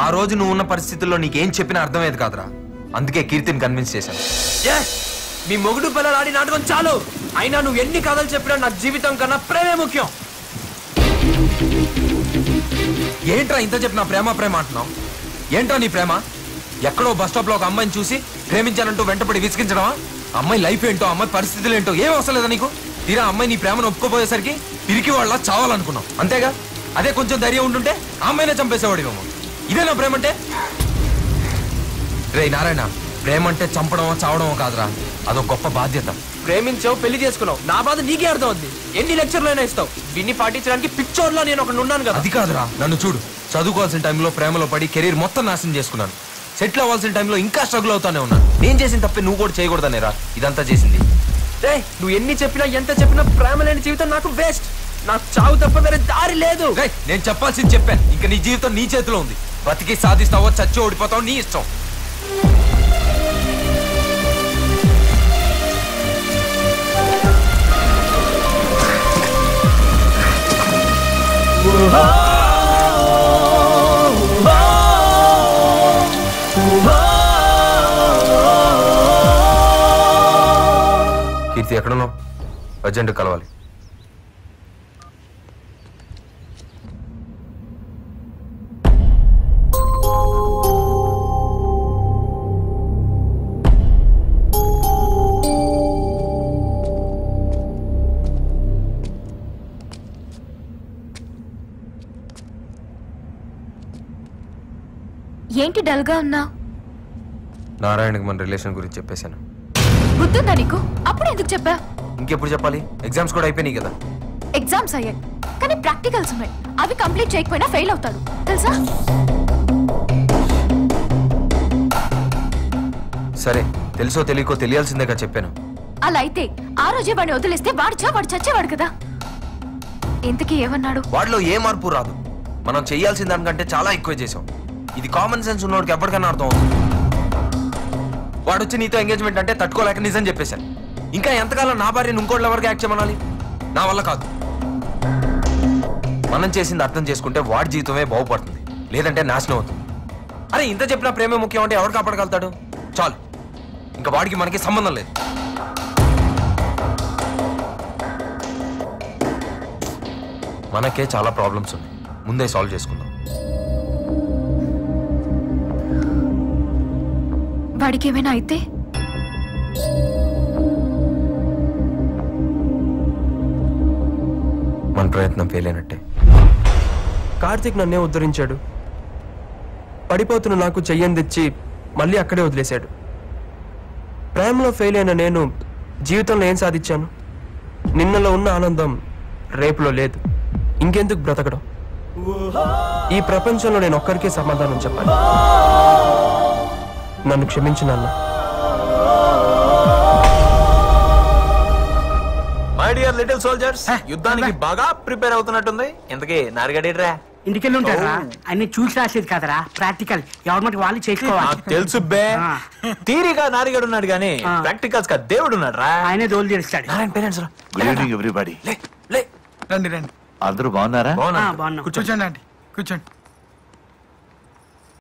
ఆ రోజు నువ్వు ఉన్న పరిస్థితుల్లో నీకేం చెప్పినా అర్థమయ్యేది కాదురా. అందుకే కీర్తిని కన్విన్స్ చేశాను. మీ మొగుడు పిల్లలు ఆడి నాటకం చాలు. అయినా నువ్వు ఎన్ని కథలు చెప్పినా నా జీవితం కన్నా ప్రేమే ముఖ్యం. ఏంట్రా ఇంత చెప్పినా ప్రేమ ప్రేమ అంటున్నావు? ఏంట్రా నీ ప్రేమ? ఎక్కడో బస్ స్టాప్ లో ఒక అమ్మాయిని చూసి ప్రేమించాలంటూ వెంటపడి విసిగించడమా? అమ్మాయి లైఫ్ ఏంటో, అమ్మాయి పరిస్థితులు ఏంటో ఏం అవసరం లేదా నీకు? తీరా అమ్మాయి నీ ప్రేమను ఒప్పుకోపోయేసరికి పిరికి వాళ్ళ చావాలనుకున్నావు అంతేగా? అదే కొంచెం ధైర్యం ఉంటుంటే ఆ అమ్మాయినే చంపేసేవాడివేమో. ఇదేనా ప్రేమ అంటే? రే నారాయణ, ప్రేమ అంటే చంపడమో చావడమో కాదురా, అదో గొప్ప బాధ్యత. ప్రేమించావు, పెళ్లి చేసుకున్నావు, నా బాధ నీకే అర్థం అవుద్ది. ఎన్ని లెక్చర్లు అయినా ఇస్తావు. దీన్ని పాటించడానికి పిక్చర్లో నేను ఒకటి ఉన్నాను కదా. అది కాదురా, నన్ను చూడు. చదువుకోవాల్సిన టైంలో ప్రేమలో పడి కెరీర్ మొత్తం నాశనం చేసుకున్నాను. సెటిల్ అవ్వాల్సిన టైంలో ఇంకా స్ట్రగుల్ అవుతానే ఉన్నాను. నేను చేసిన తప్పే నువ్వు కూడా చేయకూడదనేరా ఇదంతా చేసింది. నువ్వు ఎన్ని చెప్పినా ఎంత చెప్పినా ప్రేమ లేని జీవితం నాకు వేస్ట్. నాకు చావు తప్ప వేరే దారి లేదు. నేను చెప్పాల్సింది చెప్పాను. ఇంకా నీ జీవితం నీ చేతిలో ఉంది. బతికి సాధిస్తావో చచ్చి ఓడిపోతావో నీ ఇష్టం. కీర్తి ఎక్కడున్నావు? అర్జెంట్ కలవాలి. ఏంటి డల్గా ఉన్నా? నారాయణకి మన రిలేషన్ గురించి చెప్పేశాను. గుర్తుందా నీకు? అప్పుడు ఎందుకు చెప్పా? ఇంకెప్పుడు చెప్పాలి? ఎగ్జామ్స్ కూడా అయిపోయినాయి కదా. ఎగ్జామ్స్ అయ్యాయి కానీ ప్రాక్టికల్స్ ఉన్నాయి. అవి కంప్లీట్ చేయకపోయినా ఫెయిల్ అవుతాడు తెలుసా? సరే, తెలుసో తెలియకో తెలియాల్సిందేగా చెప్పాను. అలా అయితే ఆ రోజే వాడిని వదిలేస్తే వాడు చచ్చేవాడు కదా. ఇంతకీ ఏమన్నాడు? వాడిలో ఏ మార్పు రాదు. మనం చేయాల్సిన దానికంటే చాలా ఎక్కువ చేసాం. ఇది కామన్ సెన్స్ ఉన్నోడికి ఎప్పటికైనా అర్థం అవుతుంది. వాడు వచ్చి నీతో ఎంగేజ్మెంట్ అంటే తట్టుకోలేక నిజం చెప్పేశాను. ఇంకా ఎంతకాలం నా భార్యను ఇంకోళ్ళ వరకు యాక్ట్ చేయమనాలి? నా వల్ల కాదు. మనం చేసింది అర్థం చేసుకుంటే వాడి జీవితమే బాగుపడుతుంది, లేదంటే నాశనం అవుతుంది. అరే ఇంత చెప్పినా ప్రేమే ముఖ్యం అంటే ఎవరు కాపాడగలుగుతాడు? చాలు, ఇంకా వాడికి మనకి సంబంధం లేదు. మనకే చాలా ప్రాబ్లమ్స్ ఉన్నాయి, ముందే సాల్వ్ చేసుకుందాం. వాడికి ఏమైనా అయితే మన ప్రయత్నం ఫెయిల్ అయినట్టే. కార్తీక్ నన్నే ఉద్ధరించాడు. పడిపోతున్న నాకు చెయ్యని తెచ్చి మళ్ళీ అక్కడే వదిలేశాడు. ప్రేమలో ఫెయిల్ అయిన నేను జీవితంలో ఏం సాధించాను? నిన్నలో ఉన్న ఆనందం రేపులో లేదు. ఇంకెందుకు బ్రతకడం? ఈ ప్రపంచంలో నేను ఒక్కరికే సమాధానం చెప్పాలి. నన్ను క్షమించు నాన్న. మై డియర్ లిటిల్ సోల్జర్స్, యుద్ధానికి బాగా ప్రిపేర్ అవుతున్నట్టుంది. ఇంతకీ నారిగడేడ్రా? ఇంటికెళ్ళి ఉంటారా? అన్ని చూసి రాసేది కదరా, ప్రాక్టికల్ ఎవరి వాళ్ళు చేసుకోవాలి. తెలుసు బే. థియరీగా నారిగడు ఉన్నాడు కానీ ప్రాక్టికల్స్ గా దేవుడు ఉన్నాడు రా. ఆయనే దోలు చేస్తాడు. Good evening everybody. రండి రండి. అందరూ బాగున్నారా? బాగున్నాం. కూర్చోండి అండి, కూర్చోండి.